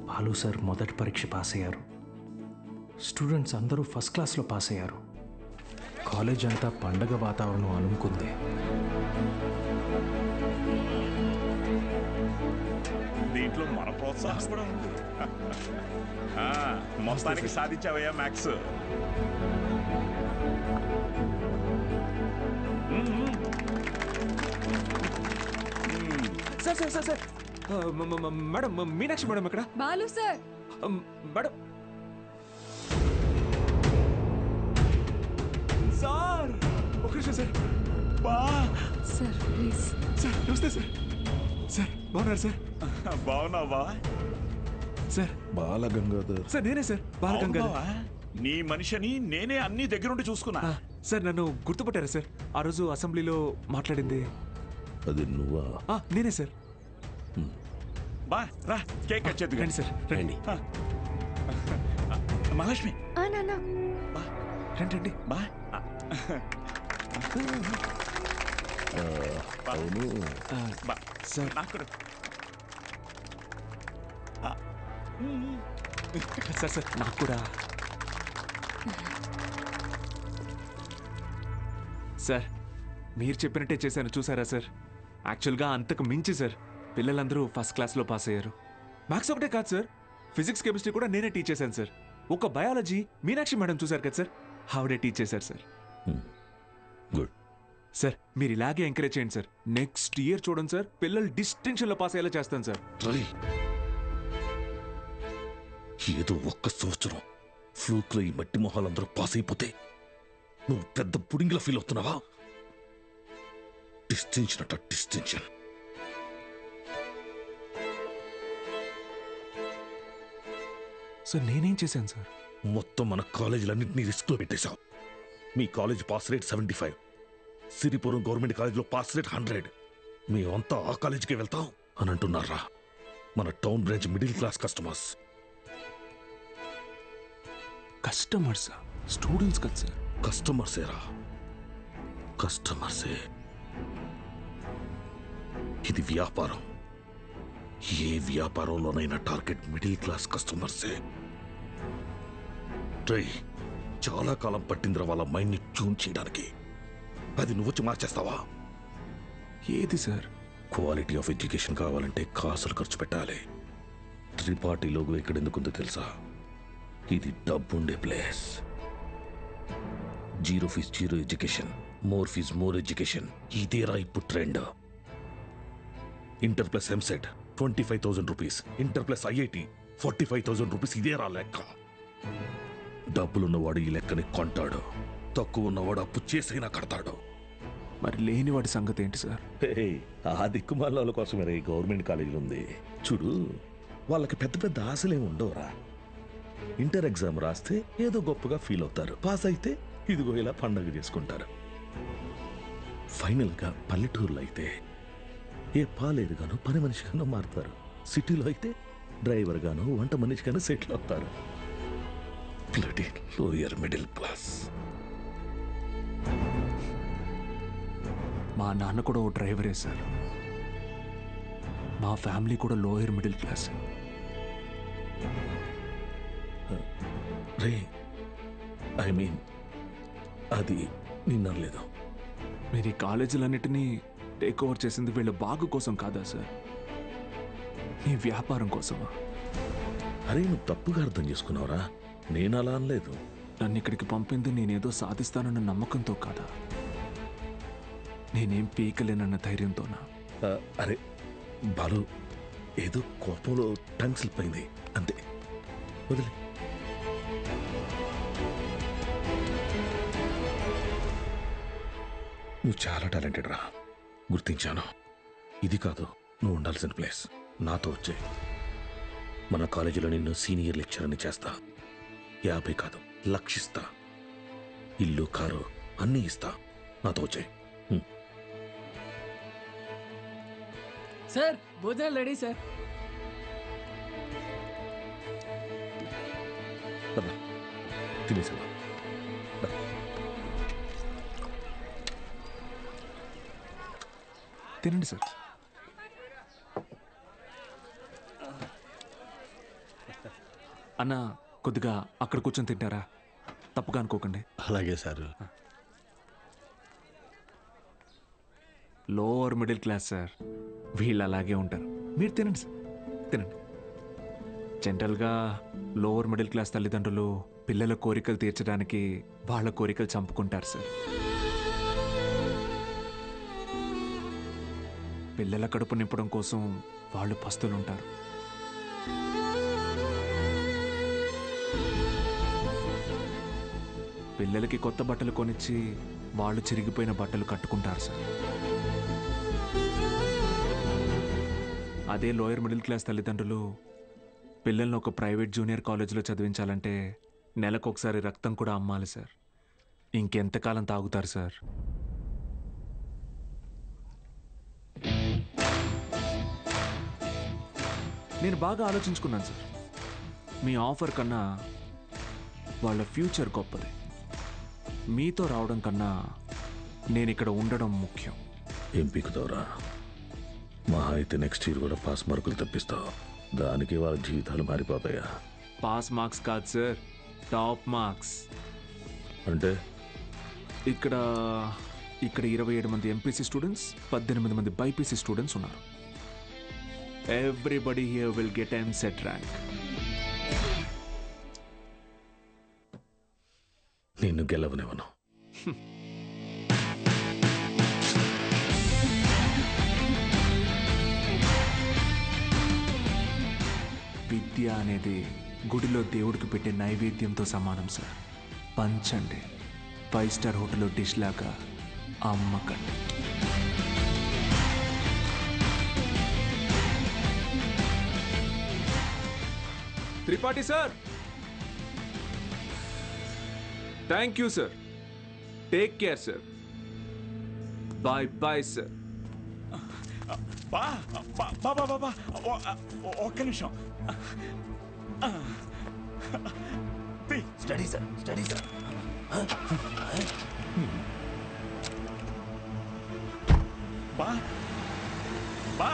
బాలు సార్ మొదటి పరీక్ష పాస్ అయ్యారు. స్టూడెంట్స్ అందరూ ఫస్ట్ క్లాస్లో పాస్ అయ్యారు. కాలేజ్ అంతా పండగ వాతావరణం అనుకుంది. దీంట్లో మన ప్రోత్సాహం కూడా ఉంది. మొత్తానికి సాధించావయ్యా maths. Sir sir sir sir madam, Meenakshi madam ఎక్కడ? బాలు సార్. మేడం సార్, ఒక నిమిషం సార్. Sir please. సార్ నమస్తే సార్. సార్ బాగున్నారు సార్? బాగున్నావా సార్? బాలగంగాధర్ సార్ నేనే సార్, బాలగంగాధర్. నీ మనిషిని నేనే అన్ని దగ్గరుండి చూసుకున్నా. సార్ నన్ను గుర్తుపట్టారా సార్? ఆ రోజు అసెంబ్లీలో మాట్లాడింది అది నువ్వా? నేనే సార్. బా రా, కేక్ కట్ చేద్దు రండి సార్, రండి. మహాలక్ష్మి నాన్న రండి రండి. బా అవును సార్ నాకు సార్ సార్ నాకు కూడా సార్ మీరు చెప్పినట్టే చేశాను చూసారా సార్. యాక్చువల్గా అంతకు మించి సార్ పిల్లలందరూ ఫస్ట్ క్లాస్లో పాస్ అయ్యారు. మ్యాథ్స్ ఒకటే కాదు సార్, ఫిజిక్స్ కెమిస్ట్రీ కూడా నేనే టీచ్ చేశాను సార్. ఒక బయాలజీ మీనాక్షి మేడం చూశారు కదా సార్, ఆవిడే టీచ్ చేశారు సార్. గుడ్ సార్ మీరు ఇలాగే ఎంకరేజ్ చేయండి సార్. నెక్స్ట్ ఇయర్ చూడండి సార్, పిల్లలు డిస్టింక్షన్లో పాస్ అయ్యేలా చేస్తాను సార్. ఏదో ఒక్క సంవత్సరం ఫ్లూక్లో ఈ మట్టి మొహాలందరూ పాస్ అయిపోతే నువ్వు పెద్ద పుడింగిలా ఫీల్ అవుతున్నావా? డిస్టింక్షన్ అట డిస్టింక్షన్. సార్ నేనేం చేశాను సార్? మొత్తం మన కాలేజీలన్నింటినీ రిస్క్లో పెట్టేశావు. మీ college pass rate 75, Siripuram government కాలేజ్లో పాస్ రేట్ 100. మేమంతా ఆ కాలేజీకే వెళ్తాం అని అంటున్నారా? మన town branch middle class customers. కస్టమర్సా? స్టూడెంట్స్ కదా సార్. కస్టమర్సేరా, కస్టమర్సే. ఇది వ్యాపారం. ఏ వ్యాపారంలోనైనా టార్గెట్ మిడిల్ క్లాస్ కస్టమర్సే. ట్రై చాలా కాలం పట్టిందిరా వాళ్ళ మైండ్ని ట్యూన్ చేయడానికి. అది నువ్వు వచ్చి మార్చేస్తావా? ఏది సార్? క్వాలిటీ ఆఫ్ ఎడ్యుకేషన్ కావాలంటే కాసులు ఖర్చు పెట్టాలి. త్రిపాఠి లోగో ఇక్కడ ఎందుకుందో తెలుసా? ఇది డబ్బుండే place. Zero fees zero education, more fees more education. ఇదేరా ఇప్పుడు trend. Inter plus EAMCET 25,000 rupees, inter plus IIT 45,000 rupees. ఇదేరా లెక్క. డబ్బులున్నవాడు ఈ లెక్కని కొంటాడు, తక్కువ ఉన్నవాడు అప్పు చేసైనా కడతాడు. మరి లేనివాడి సంగతి ఏంటి సార్? ఆ దిక్కుమాల కోసమే ఈ గవర్నమెంట్ కాలేజీలు ఉంది చూడు. వాళ్ళకి పెద్ద పెద్ద ఆశలేమి ఉండవురా. ఇంటర్ ఎగ్జామ్ రాస్తే ఏదో గొప్పగా ఫీల్ అవుతారు, పాస్ అయితే ఇదిగో ఇలా పండగ చేసుకుంటారు. ఫైనల్గా పల్లెటూరులో అయితే ఏ పాలేరుగానో పని మనిషిగానో మారుతారు. సిటీలో అయితే డ్రైవర్ గానో వంట మనిషిగానో సెటిల్ అవుతారు. Bloody lower middle class. మా నాన్న కూడా ఓ డ్రైవరే సార్. మా ఫ్యామిలీ కూడా lower middle class. Ray I mean అది నిన్నలేదు. మీరు ఈ కాలేజీలన్నిటినీ టేక్ ఓవర్ చేసింది వీళ్ళ బాగు కోసం కాదా సార్? మీ వ్యాపారం కోసమా? అరే నువ్వు తప్పుగా అర్థం చేసుకున్నావురా. నేను అలా అనలేదు. నన్ను ఇక్కడికి పంపింది నేనేదో సాధిస్తానన్న నమ్మకంతో కాదా, నేనేం పీకలేనన్న ధైర్యంతోనా? అరే బాలు, ఏదో కోపంలో టంగ్ స్లిప్ అయింది అంతే, వదిలే. నువ్వు చాలా టాలెంటెడ్ రా, గుర్తించాను. ఇది కాదు నువ్వు ఉండాల్సిన ప్లేస్. నాతో వచ్చే మన కాలేజీలో నిన్ను సీనియర్ లెక్చరర్ని చేస్తా. 50 కాదు 1,00,000 ఇస్తా. ఇల్లు కారు అన్నీ ఇస్తా. నాతో వచ్చే. సార్ భోజనాలు రెడీ సార్. తినేసా? తినండి సార్. అన్న కొద్దిగా అక్కడ కూర్చొని తింటారా? తప్పుగా అనుకోకండి. అలాగే sir. Lower middle class sir, వీళ్ళు అలాగే ఉంటారు. మీరు తినండి సార్, తినండి. జనరల్గా లోవర్ మిడిల్ క్లాస్ తల్లిదండ్రులు పిల్లల కోరికలు తీర్చడానికి వాళ్ళ కోరికలు చంపుకుంటారు సార్. పిల్లల కడుపు నింపడం కోసం వాళ్ళు పస్తులుంటారు. పిల్లలకి కొత్త బట్టలు కొనిచ్చి వాళ్ళు చిరిగిపోయిన బట్టలు కట్టుకుంటారు సార్. అదే లోయర్ మిడిల్ క్లాస్ తల్లిదండ్రులు పిల్లల్ని ఒక ప్రైవేట్ జూనియర్ కాలేజీలో చదివించాలంటే నెలకొకసారి రక్తం కూడా అమ్మాలి సార్. ఇంకెంతకాలం తాగుతారు సార్? నేను బాగా ఆలోచించుకున్నాను సార్. మీ ఆఫర్ కన్నా వాళ్ళ ఫ్యూచర్ గొప్పది. మీతో రావడం కన్నా నేను ఇక్కడ ఉండడం ముఖ్యం. ఏం పీకుతావురా? మహా అయితే నెక్స్ట్ ఇయర్ కూడా పాస్ మార్కులు తప్పిస్తావు. దానికి వాళ్ళ జీవితాలు మారిపోతాయా? పాస్ మార్క్స్ కాదు సార్, టాప్ మార్క్స్. అంటే ఇక్కడ 27 మంది ఎంపీసీ స్టూడెంట్స్, 18 మంది బైపీసీ స్టూడెంట్స్ ఉన్నారు. Everybody here will get EAMCET rank. నిన్ను గెలవనివ్వను. విద్య అనేది గుడిలో దేవుడికి పెట్టే నైవేద్యంతో సమానం సార్. పంచండి, 5 స్టార్ హోటల్లో డిష్ లాగా అమ్మకండి. Tripathi sir, thank you sir. Take care sir. Bye bye sir. బా బా బా బా బా ఒక్క నిమిషం. Study sir, study sir. బా బా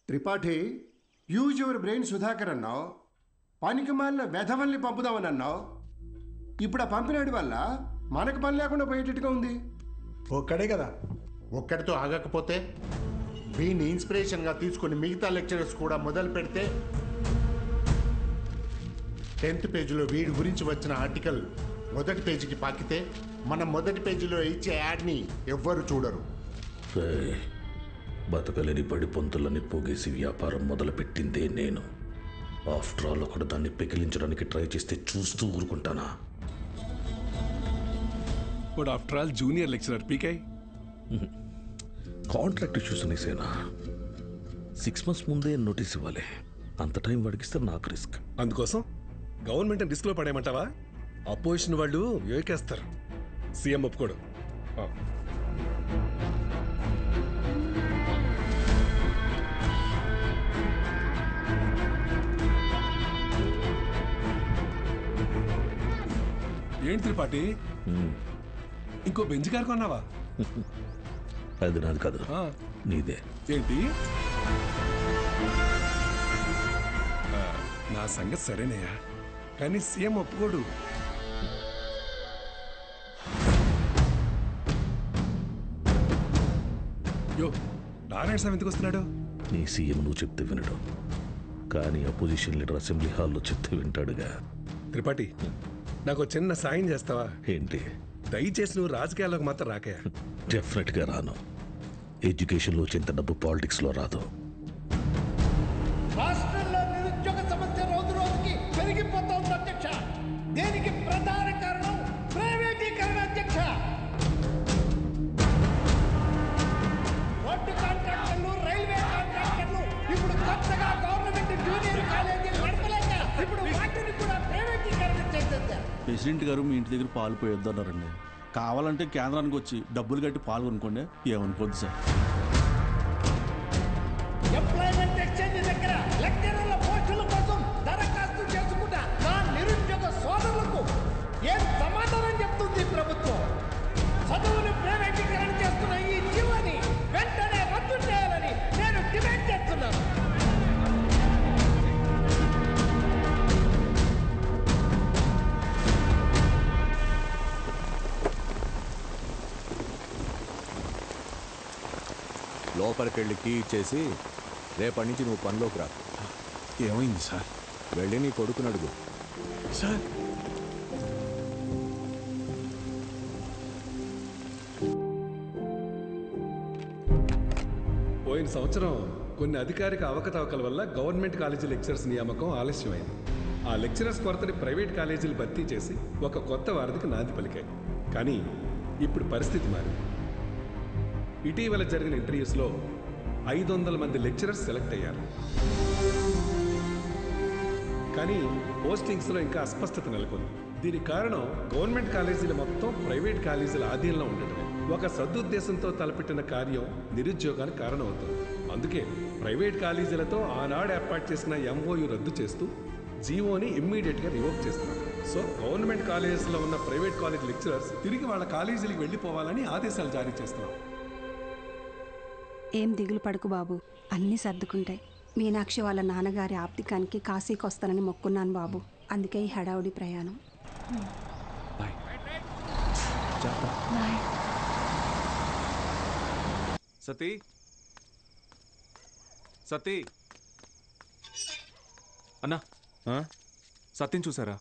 Tripathi, use your brain Sudhakar అన్నావు. పనికి మాలిన వెధవల్ని పంపుదామని అన్నావు. ఇప్పుడు ఆ పంపినాడి వల్ల మనకు పని లేకుండా పోయేటట్టుగా ఉంది. ఒక్కడే కదా, ఒక్కడితో ఆగకపోతే వీడిని ఇన్స్పిరేషన్గా తీసుకుని మిగతా లెక్చరర్స్ కూడా మొదలు పెడితే 10th పేజీలో వీడి గురించి వచ్చిన ఆర్టికల్ మొదటి పేజీకి పాకితే మనం మొదటి పేజీలో ఇచ్చే యాడ్ని ఎవ్వరు చూడరు. బతకలేని పడి పొంతులని పోగేసి వ్యాపారం మొదలుపెట్టిందే నేను. ఆఫ్టర్ ఆల్ ఒకడు దాన్ని పెకిలించడానికి ట్రై చేస్తే చూస్తూ ఊరుకుంటానా? But after all junior lecturer పీకే. కాంట్రాక్ట్ ఇష్యూస్ అనేసేనా? 6 months ముందే నోటీస్ ఇవ్వాలి. అంత టైం వాడికిస్తే నాకు రిస్క్. అందుకోసం గవర్నమెంట్ రిస్క్లో పడేయమంటావా? అపోజిషన్ వాళ్ళు యోకేస్తారు. సీఎం ఒప్పుకోడు. ఏంటి త్రిపాఠి, ఇంకో బెంచ్ కారు కొన్నావా? అది నాది కాదు, నీదే. ఏంటి? నా సంగతి సరేనయ్యా, కానీ సీఎం ఒప్పుకోడు. యో, నారాయణ స్వామి ఎందుకు వస్తున్నాడు? నీ సీఎం నువ్వు చెప్తే వినడు, కానీ అపోజిషన్ లీడర్ అసెంబ్లీ హాల్లో చెప్తే వింటాడుగా. త్రిపాఠి, నాకు చిన్న సాయం చేస్తావా? ఏంటి? దయచేసి నువ్వు రాజకీయాల్లోకి మాత్రం రాకయా. డెఫినెట్గా రాను. ఎడ్యుకేషన్లో వచ్చేంత డబ్బు పాలిటిక్స్లో రాదు. రాష్ట్రంలో నిరుద్యోగ సమస్య రోజు రోజుకి పెరిగిపోతోంది అధ్యక్ష. దీనికి ప్రధాన కారణం ప్రైవేటీకరణ అధ్యక్ష. రోడ్డు కాంట్రాక్టర్లు, రైల్వే కాంట్రాక్టర్లు ఇప్పుడు కొత్తగా గవర్నమెంట్ జూనియర్ కాలేజీలు నడపలేక ఇప్పుడు వాటిని కూడా ప్రైవేటీకరణ చేసేసారు. ప్రెసిడెంట్ గారు మీ ఇంటి దగ్గర పాలు పోయొద్దు అన్నారండి. కావాలంటే కేంద్రానికి వచ్చి డబ్బులు కట్టి పాలు కొనుక్కోండి, ఏమనుకోద్దు సార్. ఎంప్లాయ్మెంట్ ఎక్స్చేంజ్ దగ్గర లెక్చరర్ల పోస్టుల కోసం దరఖాస్తు చేసుకుంటా నా నిరుద్యోగ సోదరులకు ఏం సమాధానం చెప్తుంది ప్రభుత్వం? చదువును ప్రైవేటీకరణ చేస్తున్న ఈ జీవోని వెంటనే రద్దు చేయాలని నేను డిమాండ్ చేస్తున్నాను. లోపలికి వెళ్ళి కీ ఇచ్చేసి రేపటి నుంచి నువ్వు పనిలోకి రా. ఏమైంది సార్? వెళ్ళి నీ కొడుకుని అడుగు. సార్, పోయిన సంవత్సరం కొన్ని అధికారిక అవకతవకల వల్ల గవర్నమెంట్ కాలేజీ లెక్చరర్స్ నియామకం ఆలస్యమైంది. ఆ లెక్చరర్స్ కొరతని ప్రైవేట్ కాలేజీలు భర్తీ చేసి ఒక కొత్త వారధికి నాంది పలికాయి. కానీ ఇప్పుడు పరిస్థితి మారింది. ఇటీవల జరిగిన ఇంటర్వ్యూస్లో 500 మంది లెక్చరర్స్ సెలెక్ట్ అయ్యారు. కానీ పోస్టింగ్స్లో ఇంకా అస్పష్టత నెలకొంది. దీనికి కారణం గవర్నమెంట్ కాలేజీలు మొత్తం ప్రైవేట్ కాలేజీల ఆధీనంలో ఉండటమే. ఒక సదుద్దేశంతో తలపెట్టిన కార్యం నిరుద్యోగానికి కారణమవుతుంది. అందుకే ప్రైవేట్ కాలేజీలతో ఆనాడు ఏర్పాటు చేసిన ఎంఓయు రద్దు చేస్తూ జీవోని ఇమ్మీడియట్గా రివోక్ చేస్తున్నారు. సో గవర్నమెంట్ కాలేజెస్లో ఉన్న ప్రైవేట్ కాలేజ్ లెక్చరర్స్ తిరిగి వాళ్ళ కాలేజీలకు వెళ్ళిపోవాలని ఆదేశాలు జారీ చేస్తున్నాం. ఏం దిగులు పడుకు బాబు, అన్నీ సర్దుకుంటాయి. మీనాక్షి వాళ్ళ నాన్నగారి ఆప్తికానికి కాశీకి వస్తానని మొక్కున్నాను బాబు. అందుకే ఈ హడావుడి ప్రయాణం. సతీ సతీ అన్నా సత్యం చూసారా?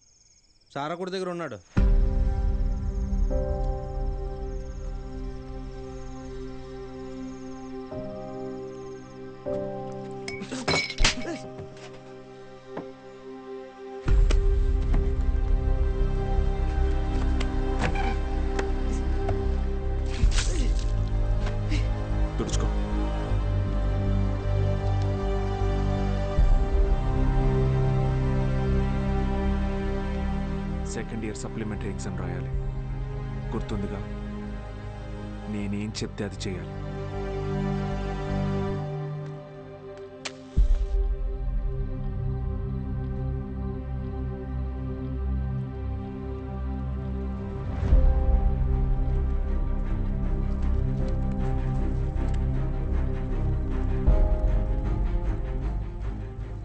సారాకుడి దగ్గర ఉన్నాడు. తుడుచుకో. సెకండ్ ఇయర్ సప్లిమెంటరీ ఎగ్జామ్ రాయాలి. గుర్తుందిగా, నేనేం చెప్తే అది చేయాలి.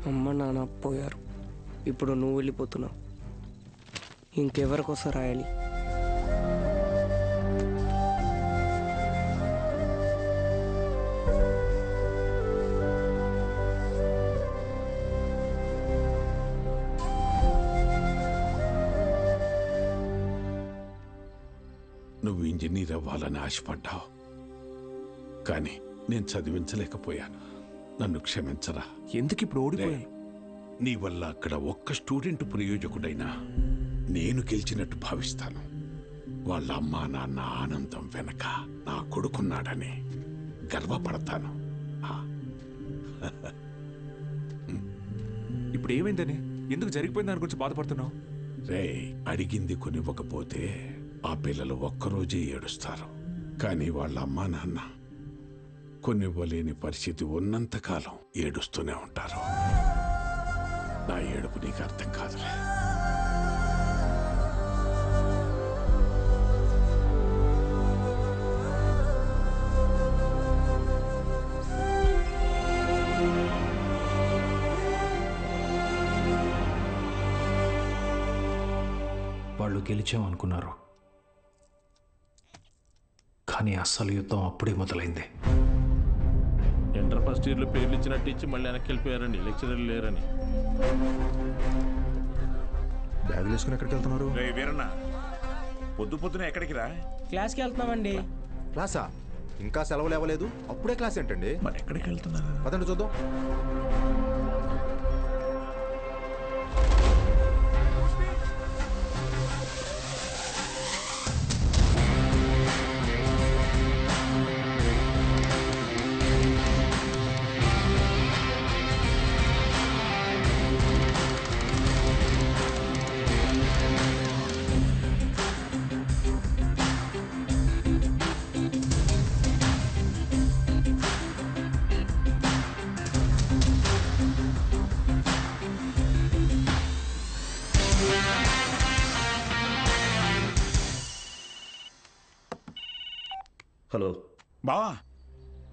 అమ్మ నాన్న పోయారు, ఇప్పుడు నువ్వు వెళ్ళిపోతున్నావు. ఇంకెవరికోసం రాయాలి? నువ్వు ఇంజనీర్ అవ్వాలని ఆశపడ్డావు, కానీ నేను చదివించలేకపోయాను. నన్ను క్షమించరా. ఎందుకు ఇప్పుడు ఓడిపోయాను? నీ వల్ల అక్కడ ఒక్క స్టూడెంట్ ప్రయోజకుడైనా నేను గెలిచినట్టు భావిస్తాను. వాళ్ళ అమ్మా నాన్న ఆనందం వెనక నా కొడుకున్నాడని గర్వపడతాను. ఇప్పుడు ఏమైందని, ఎందుకు జరిగిపోయింది దాని గురించి బాధపడుతున్నావు? రే, అడిగింది కొనివ్వకపోతే ఆ పిల్లలు ఒక్కరోజే ఏడుస్తారు. కానీ వాళ్ళ అమ్మా నాన్న కొనివ్వలేని పరిస్థితి ఉన్నంతకాలం ఏడుస్తూనే ఉంటారు. నా ఏడుపు నీకు అర్థం కాదులే. వాళ్ళు గెలిచామనుకున్నారు, కానీ అస్సలు యుద్ధం అప్పుడే మొదలైంది. ఇంటర్ ఫస్ట్ ఇయర్లో పేర్లు ఇచ్చినట్టు ఇచ్చి మళ్ళీ వెనక్కి వెళ్ళిపోయారండి, లెక్చరర్లు లేరని. బ్యాగులు వేసుకుని ఎక్కడికి వెళ్తున్నారు? వీరన్న, పొద్దు పొద్దున ఎక్కడికి రా? క్లాస్కి వెళ్తున్నామండి. క్లాసా? ఇంకా సెలవులు ఇవ్వలేదు, అప్పుడే క్లాస్ ఏంటండి? మరి ఎక్కడికి వెళ్తున్నారు? పదండి చూద్దాం. హలో బావా,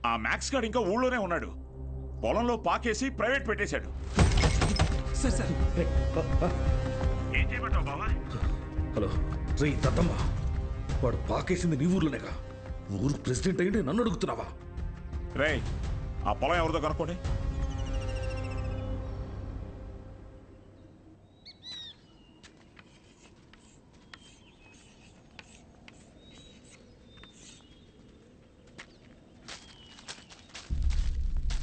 ఆ మ్యాక్స్ గాడు ఇంకా ఊళ్ళోనే ఉన్నాడు. పొలంలో పాకేసి ప్రైవేట్ పెట్టేశాడు. ఏం చేయమంటావు బావా? హలో రే దద్దమ్మ, వాడు పాకేసింది నీ ఊర్లోనేగా. ఊరు ప్రెసిడెంట్ అయ్యి నన్ను అడుగుతున్నావా? రే, ఆ పొలం ఎవరిదో కనుక్కోండి.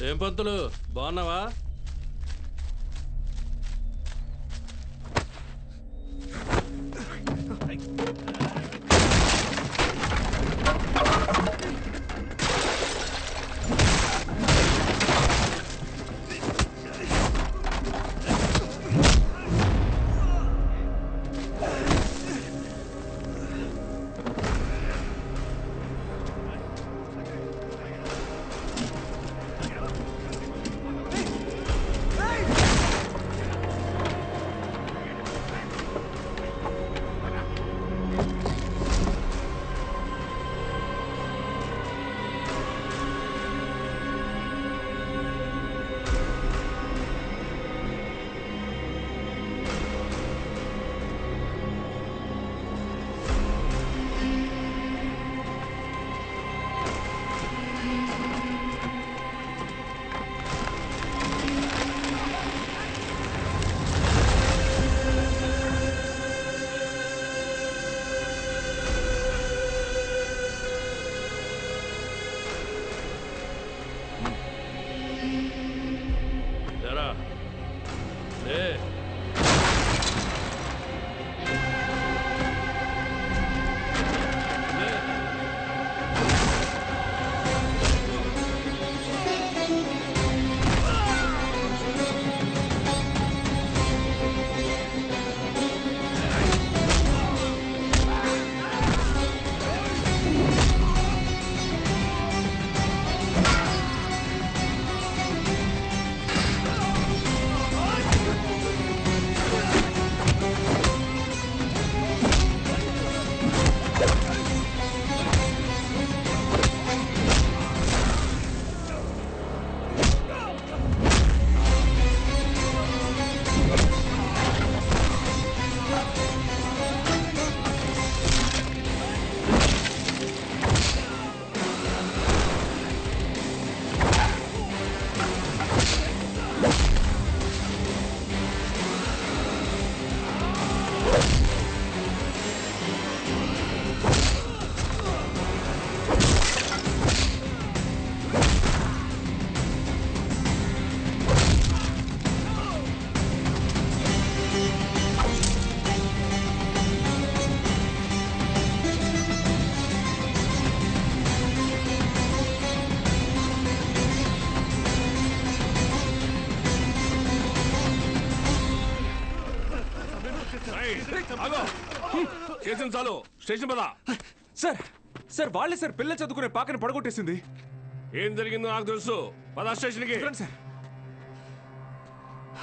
ఏం పంతులు, బాగున్నావా? చేసిన చాలు స్టేషన్ పదా. సార్ సార్ వాళ్ళే సార్ పిల్ల చదువుకునే పాకని పడగొట్టేసింది. ఏం జరిగిందో నాకు తెలుసు. పదా స్టేషన్కి. సార్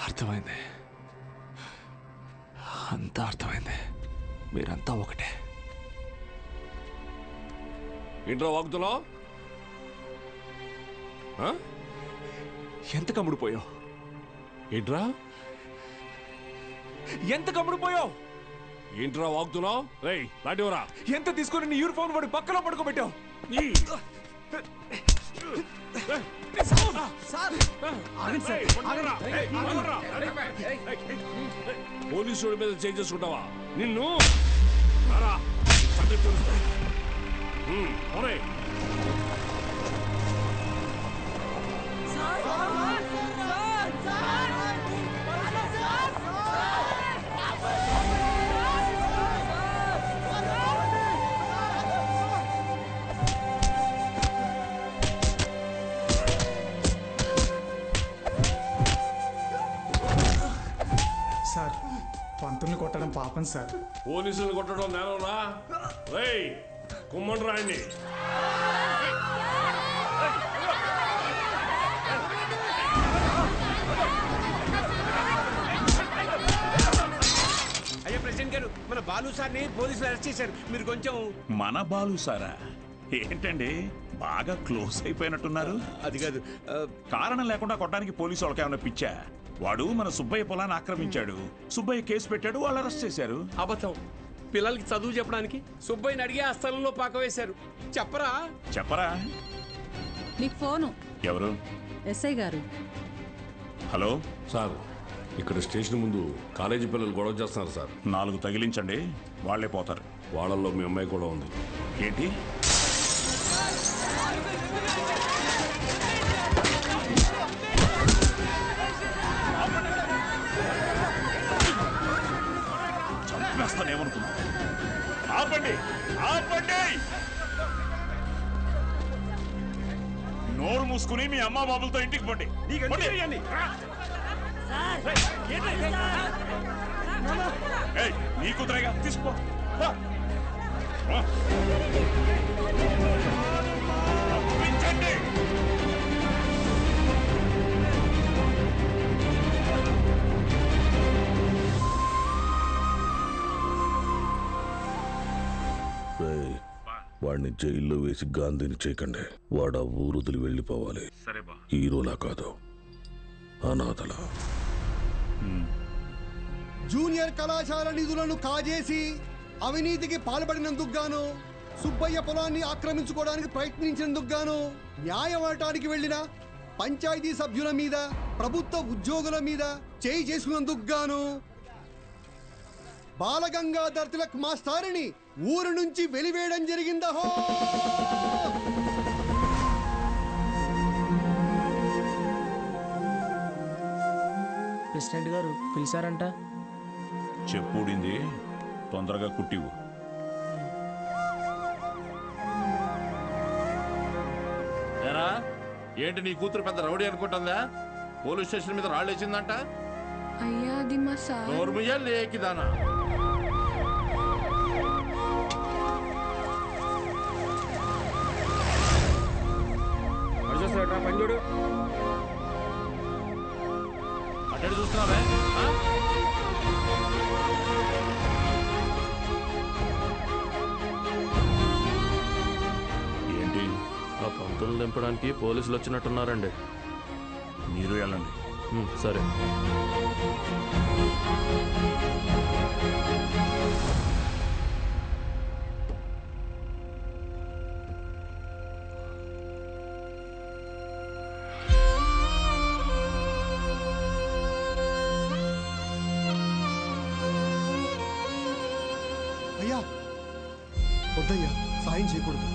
అర్థమైంది, అంతా అర్థమైంది. మీరంతా ఒకటే. ఇంట్లో వాగుతున్నావు? ఎంత కమ్ముడిపోయావు? ఏంట్రా ఎంత కమ్ముడిపోయావు? ఏంట్రా వాగుతున్నావు? రేయ్ లాంటివరా ఎంత తీసుకొని నీ యూనిఫామ్ వాడి పక్కన పడుకోబెట్టావు? పోలీసు మీద చేంజ్ చేసుకుంటావా? నిన్ను సార్ పంతుల్ని కొట్టడం పాపం సార్. పోలీసులు కొట్టడం నేనరా? రేయ్ కుమ్మండి రాయండి. అయ్యా ప్రెసిడెంట్ గారు, మన బాలు సార్ని పోలీసులు అరెస్ట్ చేశారు. మీరు కొంచెం. మన బాలు సారా? ఏంటండి బాగా క్లోజ్ అయిపోయినట్టున్నారు? అది కాదు, కారణం లేకుండా కొట్టడానికి పోలీసు వాళ్ళకి ఏమైనా పిచ్చా? వాడు మన సుబ్బయ్య పొలాన్ని ఆక్రమించాడు. సుబ్బయ్య కేసు పెట్టాడు, వాళ్ళు అరెస్ట్ చేశారు. అబద్ధం. పిల్లలకి చదువు చెప్పడానికి సుబ్బయ్యని అడిగి ఆ స్థలంలో పాక వేశారు. చెప్పరా? చెప్పరా? మీకు ఫోను. ఎవరు? ఎస్ఐ గారు. హలో సార్, ఇక్కడ స్టేషన్ ముందు కాలేజీ పిల్లలు గొడవ చేస్తున్నారు సార్. 4 తగిలించండి, వాళ్లే పోతారు. వాళ్ళల్లో మీ అమ్మాయి కూడా ఉంది. ఏంటి? చంపేస్తానేమనుకున్నా? ఆపండి, ఆపండి! నోరు మూసుకుని మీ అమ్మా బాబులతో ఇంటికి పండి. నీ కుదరగా తీసుకో. పంపించండి. వాడిని జైల్లో వేసి గాంధీని చేయకండి. వాడు ఆ ఊరుదిలి వెళ్ళిపోవాలి. హీరోలా కాదు, అనాథలా. జూనియర్ కళాశాల నిధులను కాజేసి అవినీతికి పాల్పడినందుకు గాను, సుబ్బయ్య పొలాన్ని ఆక్రమించుకోవడానికి ప్రయత్నించినందుకు గాను, న్యాయవాటానికి వెళ్లిన పంచాయతీ సభ్యుల మీద, ప్రభుత్వ ఉద్యోగుల మీద చేయి చేసుకున్నందుకు గాను బాలగంగాధర్ తిలక్ మాస్టారిని ఊరు నుంచి వెలివేయడం జరిగిందహో. ప్రెసిడెంట్ గారు పిలిచారంట. చెప్పుడింది, తొందరగా కుట్టివు. ఏరా ఏంటి నీ కూతురు పెద్ద రౌడీ అనుకుంటుందా? పోలీస్ స్టేషన్ మీద రాళ్ళు వేసిందంట. అయ్యా అది మా సార్. నోర్ముయ్యా లేకిదానా? పంజుడు అడ్డు చూస్తున్నావే? ఏంటి? ఆ పంతులు దింపడానికి పోలీసులు వచ్చినట్టున్నారండి. మీరు వెళ్ళండి. సరే. అయ్యా వద్దయ్యా, సాయం చేయకూడదు.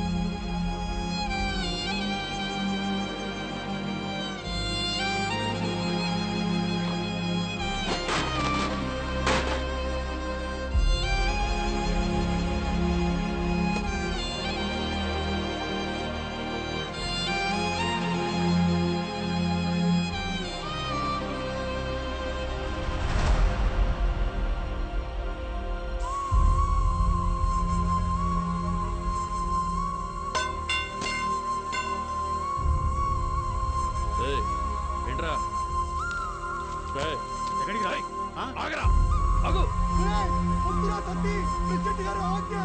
వద్దురా తత్తి, ప్రెసిడెంట్ గారు ఆజ్ఞ.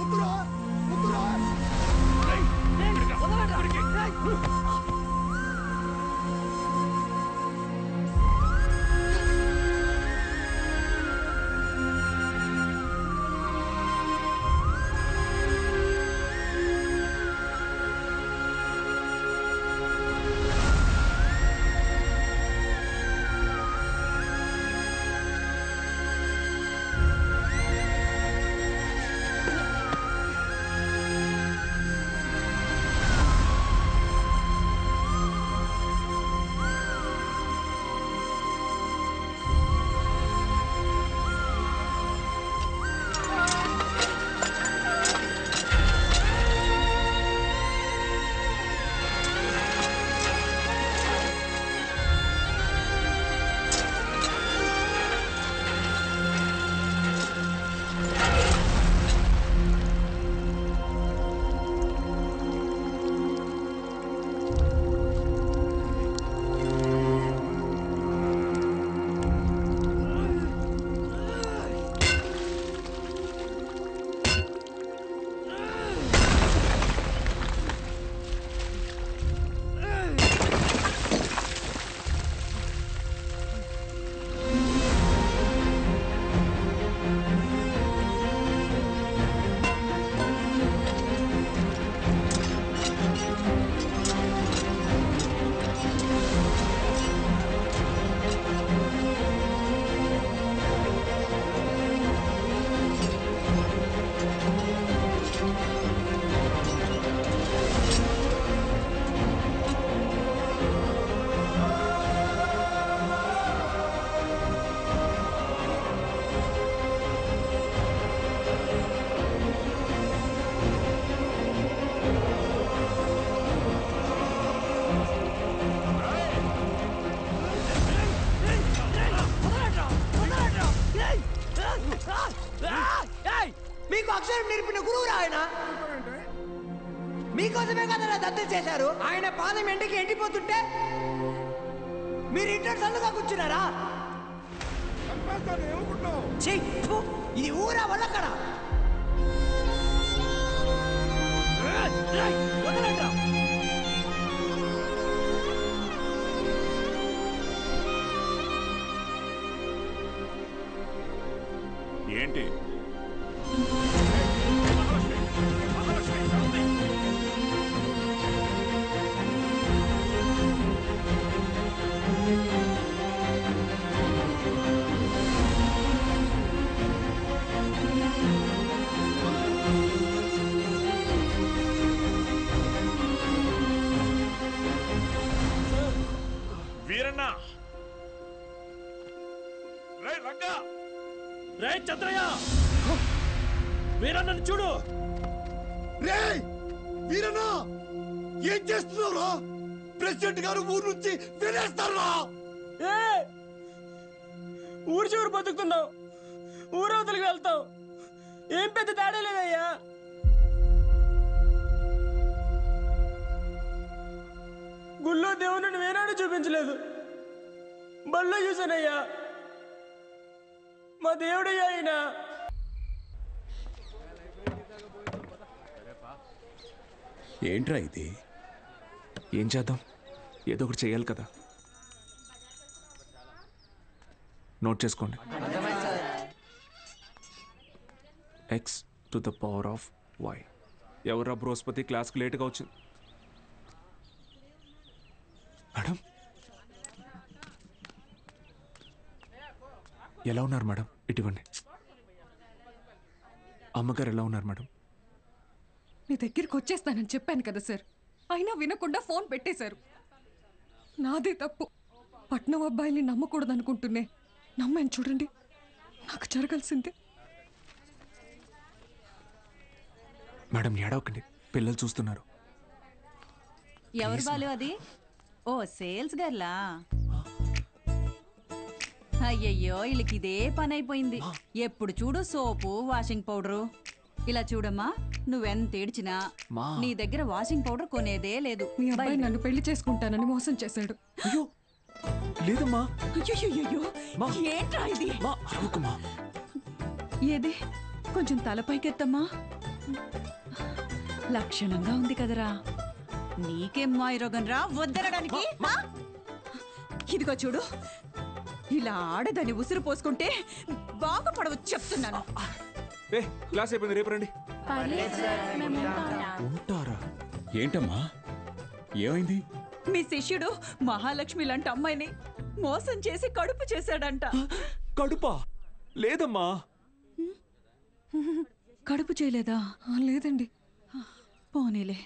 వద్దురా, వద్దురా. మీకు అక్షరం నేర్పిన గురువు ఆయన. మీకోసమే కదా దత్తత చేశారు. ఆయన పాదం ఎండకి ఎండిపోతుంటే మీరు ఇంటర్ సల్లుగా కూర్చున్నారా? ఇది ఊరా వల్లక్కడ. ఏంటి వీరన్న, రే రంగా, రే చంద్రయ్య, వీరన్నను చూడు. రే వీరన్న, ఏం చేస్తున్నావురా? ప్రెసిడెంట్ గారు ఊరు నుంచి వెళ్ళేస్తారా? ఊరు చివరి బతుకుతున్నావు, ఊరవతలికి వెళ్తావు. ఏం పెద్ద తేడా లేదయ్యా. గుళ్ళో దేవుని వేనాడు చూపించలేదు, బళ్ళో చూసానయ్యా. మా దేవుడయ్యా ఆయన. ఏంట్రా ఇది? ఏం చేద్దాం, ఏదో ఒకటి చేయాలి కదా. నోట్ చేసుకోండి. X to the power of y. ఎవరా బృహస్పతి క్లాస్కి లేట్గా వచ్చింది? మేడం ఎలా ఉన్నారు మేడం? ఇటువంటి అమ్మగారు ఎలా ఉన్నారు మేడం? మీ దగ్గరికి వచ్చేస్తానని చెప్పాను కదా సార్, అయినా వినకుండా ఫోన్ పెట్టేశారు. నాదే తప్పు. పట్నం అబ్బాయిని నమ్మకూడదు అనుకుంటున్నే నమ్మాను. చూడండి, నాకు జరగాల్సిందే. మేడం ఏడవకండి, పిల్లలు చూస్తున్నారు. ఎవరు బాలు అది? ఓ సేల్స్ గర్లా? అయ్యయ్యో, వీళ్ళకి ఇదే పని అయిపోయింది. ఎప్పుడు చూడు సోపు, వాషింగ్ పౌడరు. ఇలా చూడమ్మా, నువ్వెంత ఏడ్చినా నీ దగ్గర వాషింగ్ పౌడర్ కొనేదే లేదు. మీ అబ్బాయి నన్ను పెళ్లి చేసుకుంటానని మోసం చేశాడు. లేదమ్మా. అయ్యో ఏంట్రా ఇది? ఏది కొంచెం తలపైకెత్తమ్మా. లక్షణంగా ఉంది కదరా. నీకేం మాయరోగం రా వద్దనడానికి? ఇదిగో చూడు, ఇలా ఆడదని ఉసురు పోసుకుంటే బాగుపడవచ్చు చెప్తున్నాను. క్లాస్ అయిపోయింది, రేపు రండి. ఉంటారా? ఏంటమ్మా ఏమైంది? మీ శిష్యుడు మహాలక్ష్మి లాంటి అమ్మాయిని మోసం చేసి కడుపు చేశాడంట. కడుపా? లేదమ్మా. కడుపు చేయలేదా? లేదండి. పోనీలే.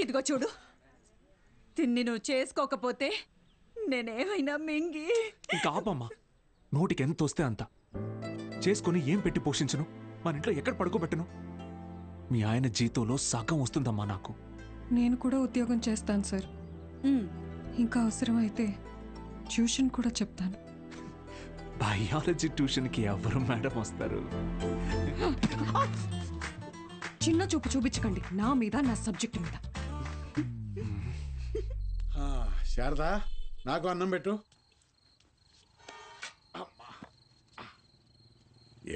ఇదిగో చూడు, తిన్ని నువ్వు చేసుకోకపోతే నేనేమైనా మింగి. ఇంకా ఆపమ్మా. నోటికి ఎంత వస్తే అంత చేసుకుని ఏం పెట్టి పోషించను? మన ఇంట్లో ఎక్కడ పడుకోబెట్టను? మీ ఆయన జీతంలో సగం వస్తుందమ్మా నాకు. నేను కూడా ఉద్యోగం చేస్తాను సార్. ఇంకా అవసరమైతే ట్యూషన్ కూడా చెప్తాను. బయాలజీ ట్యూషన్కి ఎవరు మేడం వస్తారు? చిన్న చూపు చూపించకండి నా మీద, నా సబ్జెక్ట్ మీద. శారదా, నాకు అన్నం పెట్టు.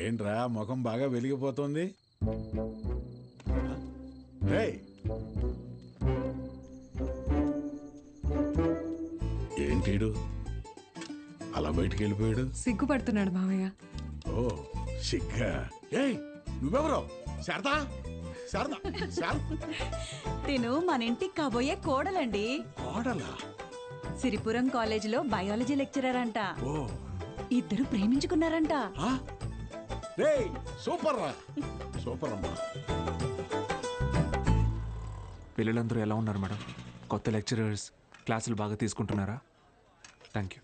ఏంట్రా ముఖం బాగా వెలిగిపోతుంది? ఏంటీడు అలా బయటికి వెళ్ళిపోయాడు? సిగ్గుపడుతున్నాడు మావయ్య. ఓ సిగ్గా? ఏయ్ నువ్వెవరో? శారదా, శారదా, తిను మన ఇంటికి కాబోయే కోడలండి. కోడలా? సిరిపురం కాలేజీలో బయాలజీ లెక్చరర్ అంట. ఇద్దరు ప్రేమించుకున్నారంట. సూపర్ రా, సూపర్ అమ్మా. పిల్లలందరూ ఎలా ఉన్నారు మేడం? కొత్త లెక్చరర్స్ క్లాసులు బాగా తీసుకుంటున్నారా? Thank you.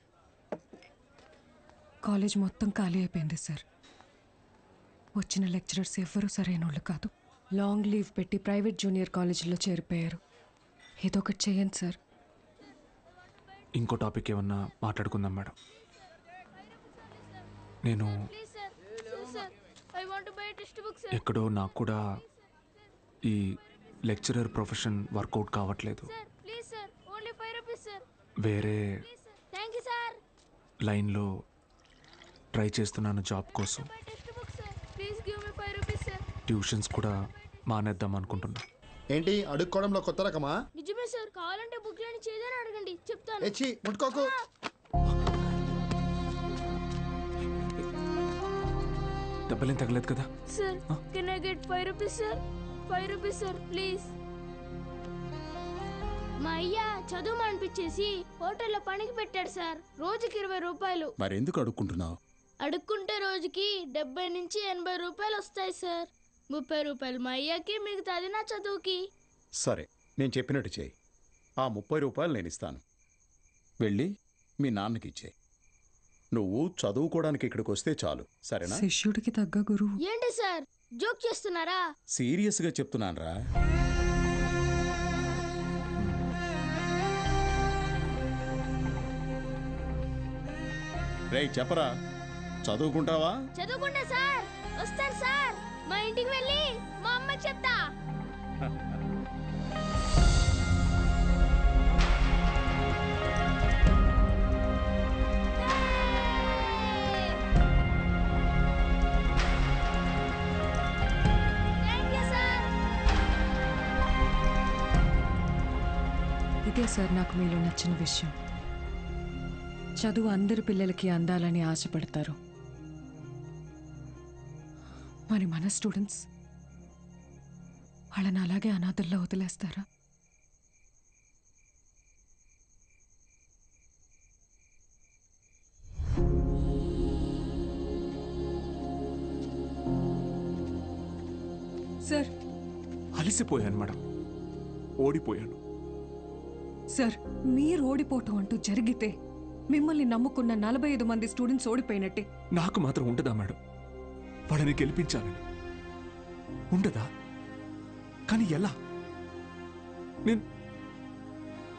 కాలేజ్ మొత్తం ఖాళీ అయిపోయింది సార్. వచ్చిన లెక్చరర్స్ ఎవ్వరూ సరైన వాళ్ళు కాదు. లాంగ్ లీవ్ పెట్టి ప్రైవేట్ జూనియర్ కాలేజీలో చేరిపోయారు. ఏదో ఒకటి చేయండి సార్. ఇంకో టాపిక్ ఏమన్నా మాట్లాడుకుందాం మేడం. నేను ఎక్కడో నాకు కూడా ఈ లెక్చరర్ ప్రొఫెషన్ వర్కౌట్ కావట్లేదు. వేరే లైన్లో ట్రై చేస్తున్నాను జాబ్ కోసం. ట్యూషన్స్ కూడా మానేద్దాం అనుకుంటున్నా. ఏంటి అడుక్కోవడంలో కొత్త రకమా? నిజమే సార్, కావాలంటే బుక్ లేని చేదని అడగండి, చెప్తాను. ఎచ్చి ముట్టుకోకు. దెబ్బలేం తగలేదు కదా? Sir can I get 5 rupees sir? 5 rupees sir please. మా అయ్య చదువు అనిపించేసి హోటల్లో పనికి పెట్టాడు సార్. రోజుకి 20 రూపాయలు. మరెందుకు అడుక్కుంటున్నావు? అడుక్కుంటే రోజుకి 70 నుంచి 80 రూపాయలు వస్తాయి సార్. 30 రూపాయలు మా అయ్యకి, మిగతాది నా చదువుకి. సరే, నేను చెప్పినట్టు చేయి. ఆ 30 రూపాయలు నేను ఇస్తాను. వెళ్ళి మీ నాన్నకి ఇచ్చే. నువ్వు చదువుకోవడానికి ఇక్కడికి వస్తే చాలు, సరేనా? శిష్యుడికి తగ్గ గురువు. ఏంటి సార్ జోక్ చేస్తున్నారా? సీరియస్గా చెప్తున్నానురా. రేయ్ చెప్పరా, చదువుకుంటావా? చదువుకుంటా సార్. వస్తాను సార్. మా ఇంటికి వెళ్ళి మా అమ్మకి చెప్తా. ఇదే సార్ నాకు మీలో నచ్చిన విషయం. చదువు అందరి పిల్లలకి అందాలని ఆశపడతారు. మరి మన స్టూడెంట్స్ వాళ్ళని అలాగే అనాథల్లో వదిలేస్తారా? సార్ అలసిపోయాను మేడం, ఓడిపోయాను. సార్ మీరు ఓడిపోవటం అంటూ జరిగితే మిమ్మల్ని నమ్ముకున్న 45 మంది స్టూడెంట్స్ ఓడిపోయినట్టే. నాకు మాత్రం ఉండదా మేడం? వాళ్ళని గెలిపించాలని ఉండదా? కానీ ఎలా?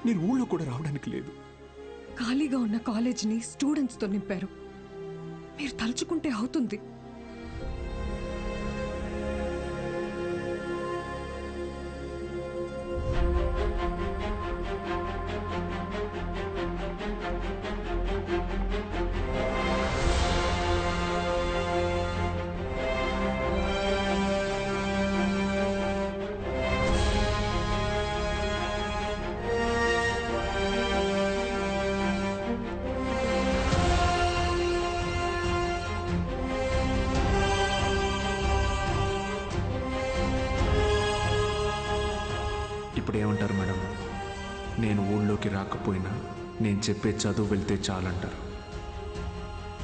నేను ఊళ్ళో కూడా రావడానికి లేదు. ఖాళీగా ఉన్న కాలేజీని స్టూడెంట్స్తో నింపారు. మీరు తలుచుకుంటే అవుతుంది. అప్పుడు ఏమంటారు మేడం? నేను ఊళ్ళోకి రాకపోయినా నేను చెప్పే చదువు వెళ్తే చాలంటారు.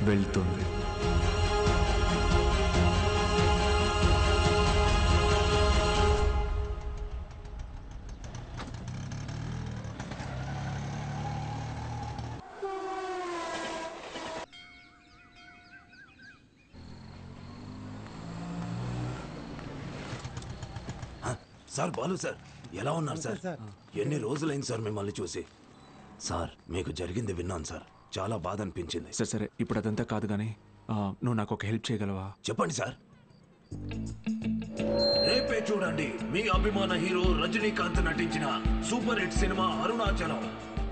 వెళ్తుంది. సార్ బాలు సార్, ఎలా ఉన్నారు సార్? ఎన్ని రోజులైంది సార్ మిమ్మల్ని చూసి. సార్ మీకు జరిగింది విన్నాను సార్, చాలా బాధ అనిపించింది. సరే సరే, ఇప్పుడు అదంతా కాదు కానీ నువ్వు నాకు ఒక హెల్ప్ చేయగలవా? చెప్పండి సార్. రేపే చూడండి మీ అభిమాన హీరో రజనీకాంత్ నటించిన సూపర్ హిట్ సినిమా అరుణాచలం.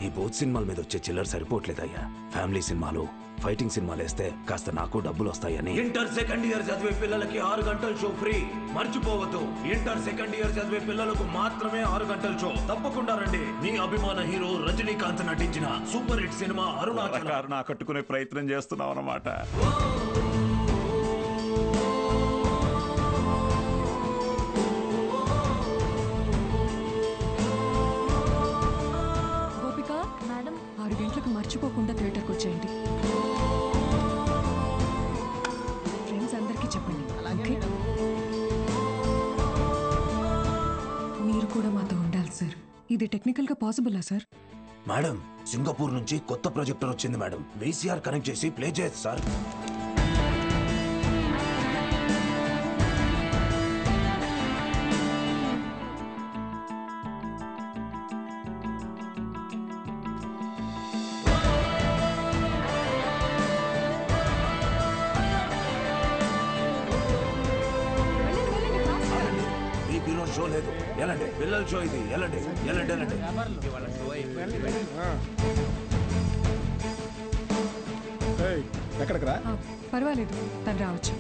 ఈ బోత్ సినిమాల మీద వచ్చే చిల్లర సరిపోవట్లేదయ్యా. ఫ్యామిలీ సినిమాలు, ఫైటింగ్ సినిమాలు వేస్తే కాస్త నాకు డబ్బులు వస్తాయని. ఇంటర్ సెకండ్ ఇయర్ చదివే పిల్లలకి 6 గంటల షో ఫ్రీ. మర్చిపోవద్దు, ఇంటర్ సెకండ్ ఇయర్ చదివే పిల్లలకు మాత్రమే 6 గంటల షో. తప్పకుండా రండి. మీ అభిమాన హీరో రజనీకాంత్ నటించిన సూపర్ హిట్ సినిమా అరుణాచలం. కట్టుకునే ప్రయత్నం చేస్తున్నాం అన్నమాట. గోపిక మేడం, 6 గంటలకు మర్చిపోకుండా థియేటర్కి వచ్చేయండి. ఫ్రెండ్స్ అందరికీ చెప్పండి. ఓకే? మీరు కూడా మాతో ఉండాలి సార్. ఇది టెక్నికల్గా పాసిబులా సార్? మేడం, సింగపూర్ నుంచి కొత్త ప్రొజెక్టర్ వచ్చింది మేడం. వీసీఆర్ కనెక్ట్ చేసి ప్లే చేయొచ్చు సార్. షో లేదు, ఎలాంటి పిల్లల షో ఇది. ఎలాంటి ఎలాంటి ఎలాంటి ఎక్కడికి రా? పర్వాలేదు, తను రావచ్చు.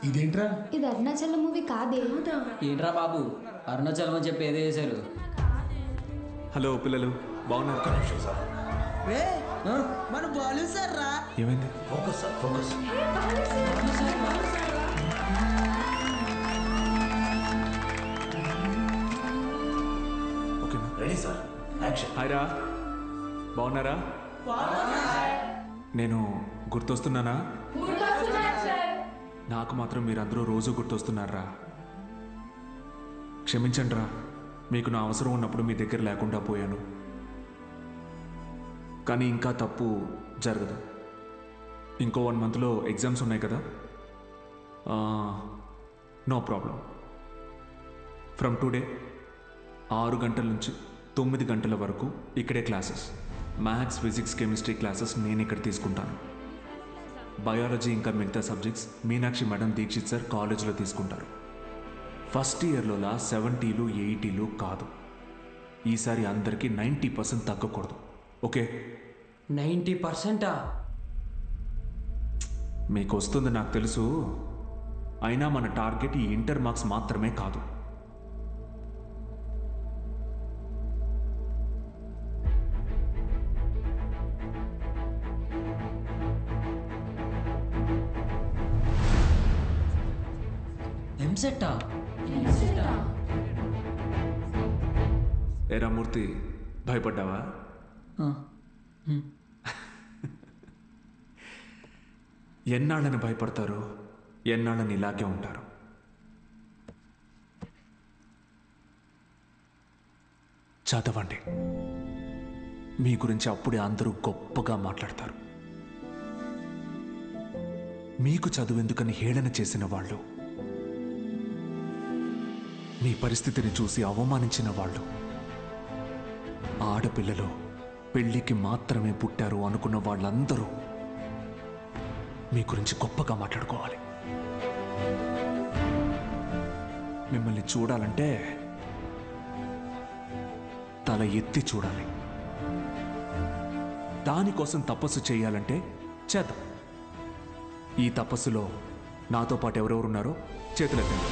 ఇదేంట్రా? ఇది అరుణాచలం మూవీ కాదే. ఏంట్రా బాబు, అరుణాచలం అని చెప్పి ఏదో చేశారు. హలో పిల్లలు, బాగున్నారు? మన బాలు సార్ రా. ఏమైంది? Focus sir, focus. ఓకేనా? Ready sir, action. హాయ్ రా, బాగున్నారా? నేను గుర్తొస్తున్నానా? నాకు మాత్రం మీరందరూ రోజు గుర్తొస్తున్నారా? క్షమించండి రా, మీకు నా అవసరం ఉన్నప్పుడు మీ దగ్గర లేకుండా పోయాను. కానీ ఇంకా తప్పు జరగదు. ఇంకో 1 మంత్లో ఎగ్జామ్స్ ఉన్నాయి కదా. No problem. ఫ్రమ్ టుడే 6 గంటల నుంచి 9 గంటల వరకు ఇక్కడే classes. Maths, physics, chemistry classes నేను ఇక్కడ తీసుకుంటాను. బయాలజీ ఇంకా మిగతా subjects Meenakshi madam, Dikshit sir కాలేజీలో తీసుకుంటారు. ఫస్ట్ ఇయర్లోలా 70లు 80లు కాదు. ఈసారి అందరికీ 90% తగ్గకూడదు. ఓకే? 90%? మీకు వస్తుంది నాకు తెలుసు. అయినా మన టార్గెట్ ఈ ఇంటర్ మార్క్స్ మాత్రమే కాదు. ఎంసెట్టా? ఏరా మూర్తి, భయపడ్డావా? ఎన్నాళ్ళని భయపడతారు, ఎన్నాళ్ళని ఇలాగే ఉంటారు. చదవండి. మీ గురించి అప్పుడే అందరూ గొప్పగా మాట్లాడతారు. మీకు చదువెందుకని హేళన చేసిన వాళ్ళు, మీ పరిస్థితిని చూసి అవమానించిన వాళ్ళు, ఆడపిల్లలు పెళ్లికి మాత్రమే పుట్టారు అనుకున్న వాళ్ళందరూ మీ గురించి గొప్పగా మాట్లాడుకోవాలి. మిమ్మల్ని చూడాలంటే చాలా ఎత్తి చూడాలి. దానికోసం తపస్సు చేయాలంటే చేద్దాం. ఈ తపస్సులో నాతో పాటు ఎవరెవరున్నారో చేతులెత్తండి.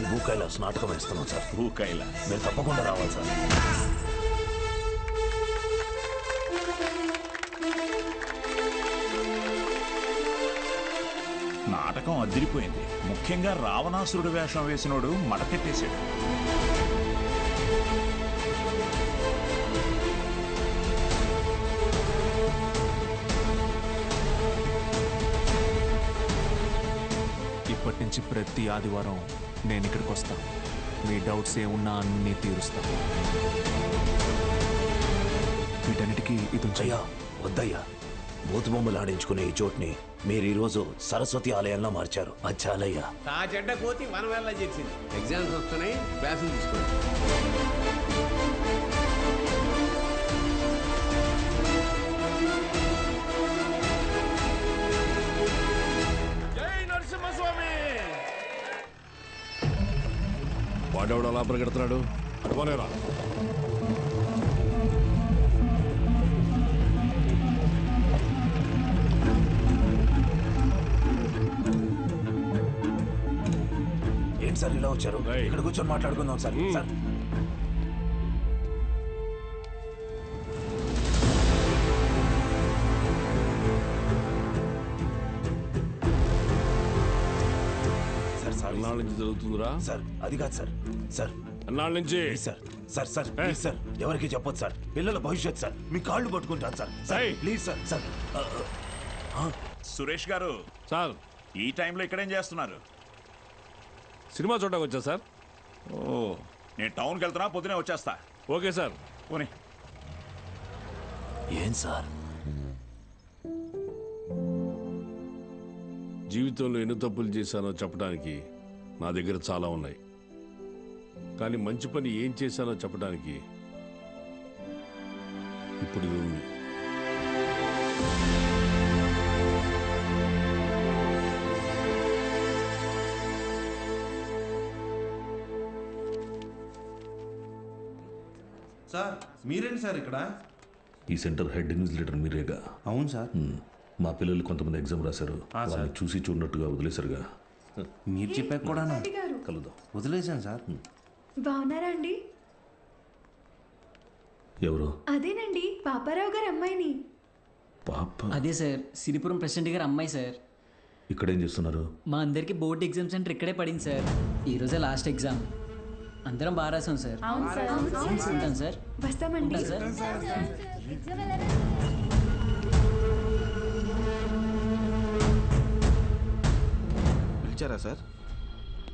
భూకైలాస్ నాటకం వేస్తున్నాం సార్. భూకైలాస్ మీరు తప్పకుండా రావాలి సార్. నాటకం అదిరిపోయింది. ముఖ్యంగా రావణాసురుడు వేషం వేసినోడు మడకెట్టేశాడు. ఇప్పటి నుంచి ప్రతి ఆదివారం నేను ఇక్కడికి వస్తాను. మీ డౌట్స్ ఏమున్నా అన్నీ తీరుస్తాను. వీటన్నిటికీ ఇది అయ్యా వద్దయ్యా, బూతు బొమ్మలు ఆడించుకునే ఈ చోటుని మీరు ఈరోజు సరస్వతి ఆలయంలో మార్చారు. అది చాలయ్యా. ఆ చెడ్డ కోతి మనం వెళ్ళ చేసింది. ఎగ్జామ్స్ వస్తున్నాయి, క్లాసులు తీసుకోండి. వాడెవడు అలా పరిగెడుతున్నాడు? అడుగునేరా. ఏంటి సార్ ఇలా వచ్చారు? ఇక్కడ కూర్చొని మాట్లాడుకుందాం సార్. సార్ ఎన్నాళ్ళ నుంచి జరుగుతుందిరా? సార్ అది కాదు సార్. సార్ ఎన్నాళ్ళ నుంచి? Sir sir sir please sir, ఎవరికి చెప్పొద్దు సార్. పిల్లల భవిష్యత్ సార్. మీ కాళ్ళు పట్టుకుంటాను sir. Sir please sir. Sir Suresh గారు సార్, ఈ టైంలో ఇక్కడేం చేస్తున్నారు? సినిమా చూడడానికి వచ్చా సార్. ఓ, నేను టౌన్కి వెళ్తున్నా, పొద్దునే వచ్చేస్తా. Okay sir. పోనీ. ఏం సార్? జీవితంలో ఎన్ని తప్పులు చేశానో చెప్పడానికి నా దగ్గర చాలా ఉన్నాయి. కానీ మంచి పని ఏం చేశానో చెప్పడానికి ఇప్పుడు ఇది ఉంది. సార్ మీరేంటి సార్ ఇక్కడ? ఈ సెంటర్ హెడ్ ఇన్విజిలేటర్ మీరేగా? అవును సార్. మా పిల్లలు కొంతమంది ఎగ్జామ్ రాశారు. వాళ్ళని చూసి చూడనట్టుగా వదిలేశారుగా. మీరు చెప్పాక కూడా కలుద్దాం. వదిలేశాను సార్. బాగున్నారా అండి? ఎవరు? అదేనండి, పాపారావు గారి అమ్మాయిని. పాప? అదే సార్, సిరిపురం ప్రెసిడెంట్ గారి అమ్మాయి సార్. ఇక్కడేం చేస్తున్నారు? మా అందరికి బోర్డు ఎగ్జామ్ సెంటర్ ఇక్కడే పడింది సార్. ఈరోజే లాస్ట్ ఎగ్జామ్. అందరం బాగా రాసాం సార్. ఉంటాం సార్. వస్తామండి సార్. పిలిచారా సార్?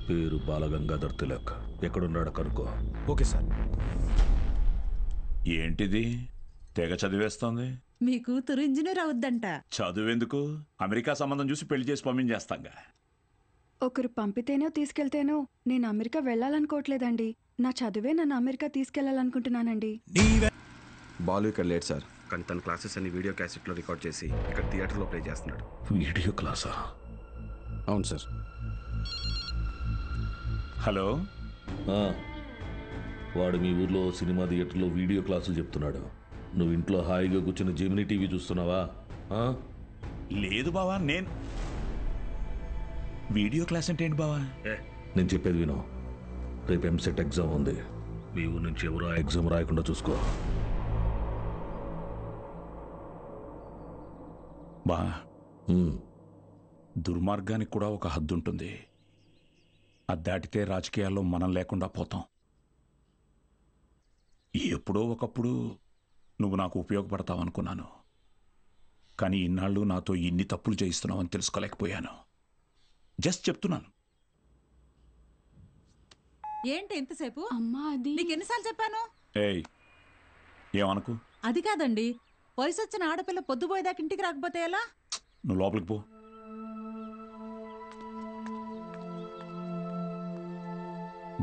పేరు బాలగంగాధర్ తిలక్. ఎక్కడున్నాడో కనుక్కో. Okay sir. ఏంటిది తెగ చదివేస్తోంది? మీ కూతురు ఇంజనీర్ అవుద్దంట. చదువెందుకు? అమెరికా సంబంధం చూసి పెళ్లి చేసి పంపించేస్తాంగా. ఒకరు పంపితేనో తీసుకెళ్తేనో నేను అమెరికా వెళ్ళాలనుకోవట్లేదండి. నా చదువే నన్ను అమెరికా తీసుకెళ్లాలనుకుంటున్నానండి. బాలు ఇక్కడ లేట్ సార్, కానీ తన క్లాసెస్ అన్ని వీడియో క్యాసెట్లో రికార్డ్ చేసి ఇక్కడ థియేటర్లో ప్లే చేస్తున్నాడు. వీడియో క్లాసా? అవును సార్. హలో, వాడు మీ ఊర్లో సినిమా థియేటర్లో వీడియో క్లాసులు చెప్తున్నాడు. నువ్వు ఇంట్లో హాయిగా కూర్చుని జెమినీ టీవీ చూస్తున్నావా? లేదు బావా. నేను వీడియో క్లాస్ అంటే ఏంటి బావా? నేను చెప్పేది విను. రేపు ఎంసెట్ ఎగ్జామ్ ఉంది. మీ ఊరు నుంచి ఎవరు ఆ ఎగ్జామ్ రాయకుండా చూసుకో. బా, దుర్మార్గానికి కూడా ఒక హద్దు ఉంటుంది. అది దాటితే రాజకీయాల్లో మనం లేకుండా పోతాం. ఎప్పుడో ఒకప్పుడు నువ్వు నాకు ఉపయోగపడతావనుకున్నాను, కానీ ఇన్నాళ్ళు నాతో ఇన్ని తప్పులు చేయిస్తున్నావని తెలుసుకోలేకపోయాను. జస్ట్ చెప్తున్నాను. ఏంటి ఎంతసేపు? అమ్మా అది నీకు ఎన్నిసార్లు చెప్పాను? ఏయ్, ఏమనుకు? అది కాదండి, వయసు వచ్చిన ఆడపిల్ల పొద్దుపోయేదాకా ఇంటికి రాకపోతే ఎలా? నువ్వు లోపలికి పో.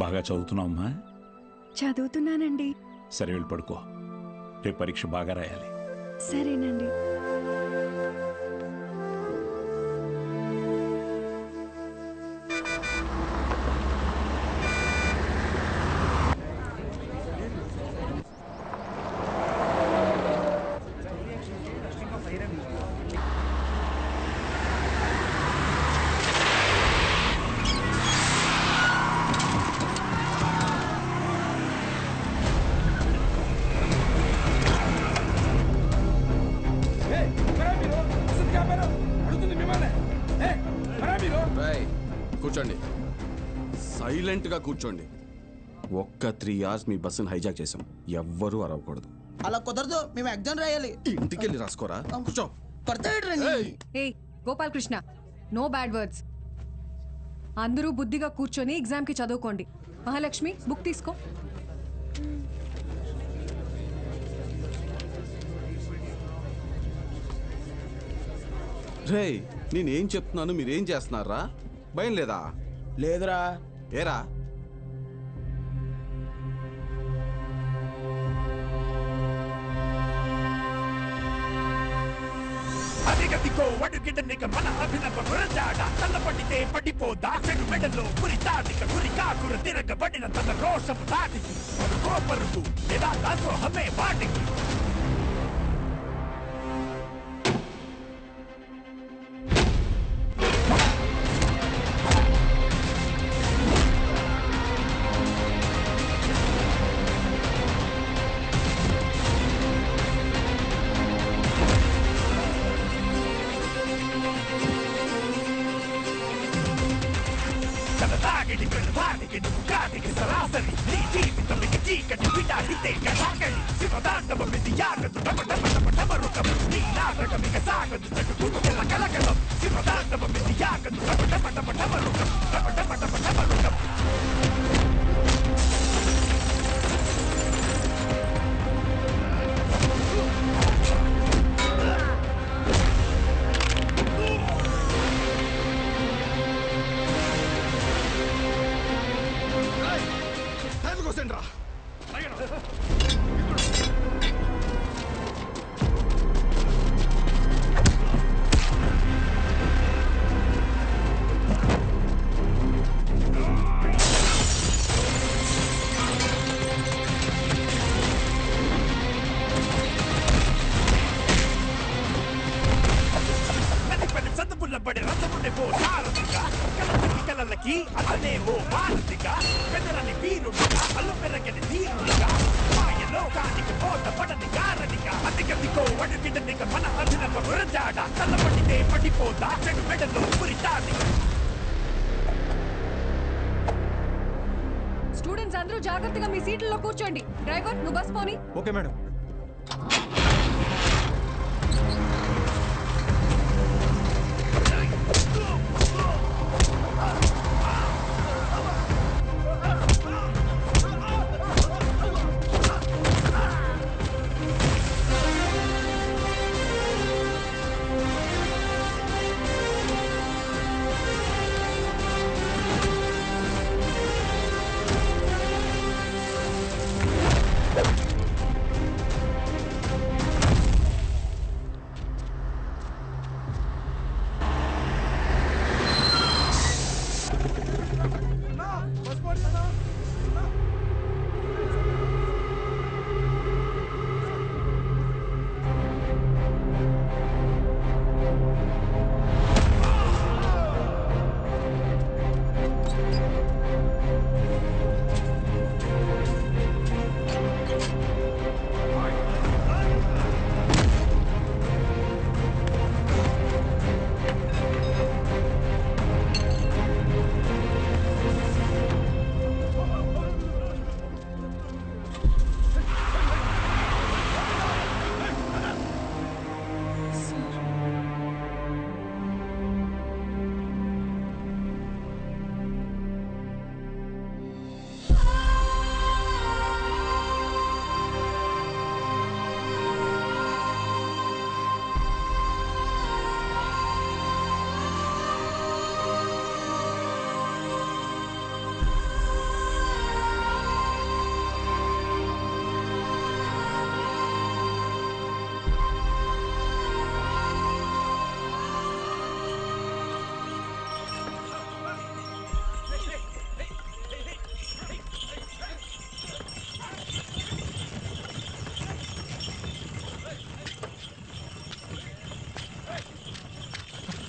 బాగా చదువుతున్నావమ్మా? చదువుతున్నానండి. సరే, వెళ్ళి పడుకో. రేపు పరీక్ష బాగా రాయాలి. సరేనండి. కూర్చోండి, సైలెంట్ గా కూర్చోండి. ఒక్క 3 hours మీ బస్సును హైజాక్ చేసాం. ఎవ్వరూ అరవకూడదు. అలా కుదరదు, మేము ఎగ్జామ్ రాయాలి. ఇంటికి వెళ్ళి రాసుకోరా. కూర్చో. ఏయ్ Gopal Krishna, no bad words. అందరూ బుద్ధిగా కూర్చొని ఎగ్జామ్కి చదువుకోండి. మహాలక్ష్మి, బుక్ తీసుకో. రే, నేనేం చెప్తున్నాను మీరేం చేస్తున్నారా? భయం లేదా? లేదురా. ఏరా? అదిగదిగో అడుగిడనిక మన అభినవ గురజాడ తల్లపడితే పడిపోదా చెడు మెడలో పురి తాటిక గురి కాకుర తిరగబడిన తన రోషము దాటికి కోపరుకు లేదా దాసోహమే వాటికి. సరాసరి నీ జీవితం చీకటి విడాహితే కథాకళి శివదాండవం ఇది యాగదు టమరుకం నీ నాటకం ఇక సాగదు చటుకుల కలకలం శివదాండవం ఇది యాగదు టమరుకం టమరుకం. చదువులబడి రథముని పో సారథిగా కలకి కలలకి అతనే ఓ భారతిగా పెదరని వీరుడిగా అల్లు పెరగని ధీరుడిగా మాయలోకానికి పోత పడని గారడిగా అతిగతికో అడుగిడనిక మన అభినవ గురజాడ తల్లపడితే పడిపోదా చెడు మెడలో పురి తాటిక. స్టూడెంట్స్ అందరూ జాగ్రత్తగా మీ సీట్లలో కూర్చోండి. డ్రైవర్, నువ్వు బస్ పోని. Okay madam.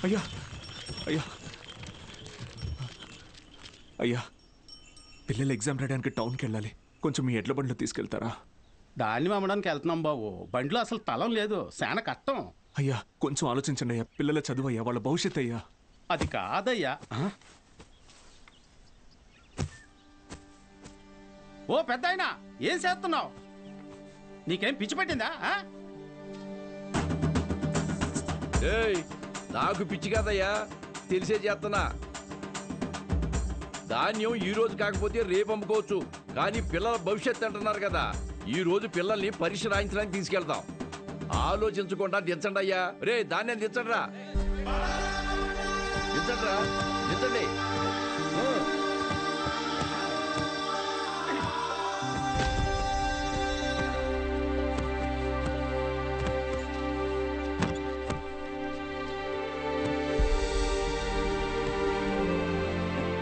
అయ్యా అయ్యా అయ్యా పిల్లలు ఎగ్జామ్ రాయడానికి టౌన్కి వెళ్ళాలి, కొంచెం మీ ఎడ్ల బండిలో తీసుకెళ్తారా? ధాన్యం అమ్మడానికి వెళ్తున్నాం బాబు, బండిలో అసలు తలం లేదు, చాలా కష్టం. అయ్యా కొంచెం ఆలోచించండి అయ్యా, పిల్లల చదువు అయ్యా, వాళ్ళ భవిష్యత్ అయ్యా. అది కాదయ్యా. ఓ పెద్ద ఆయన, ఏం చేస్తున్నావు? నీకేం పిచ్చి పట్టిందా? నాకు పిచ్చి కాదయ్యా, తెలిసే చేస్తున్నా. ధాన్యం ఈ రోజు కాకపోతే రేపు అమ్ముకోవచ్చు, కానీ పిల్లల భవిష్యత్తు అంటున్నారు కదా, ఈ రోజు పిల్లల్ని పరీక్ష రాయించడానికి తీసుకెళ్తాం. ఆలోచించకుండా దించండి అయ్యా. రే ధాన్యం దించండి రా, దించండి రా, దించండి.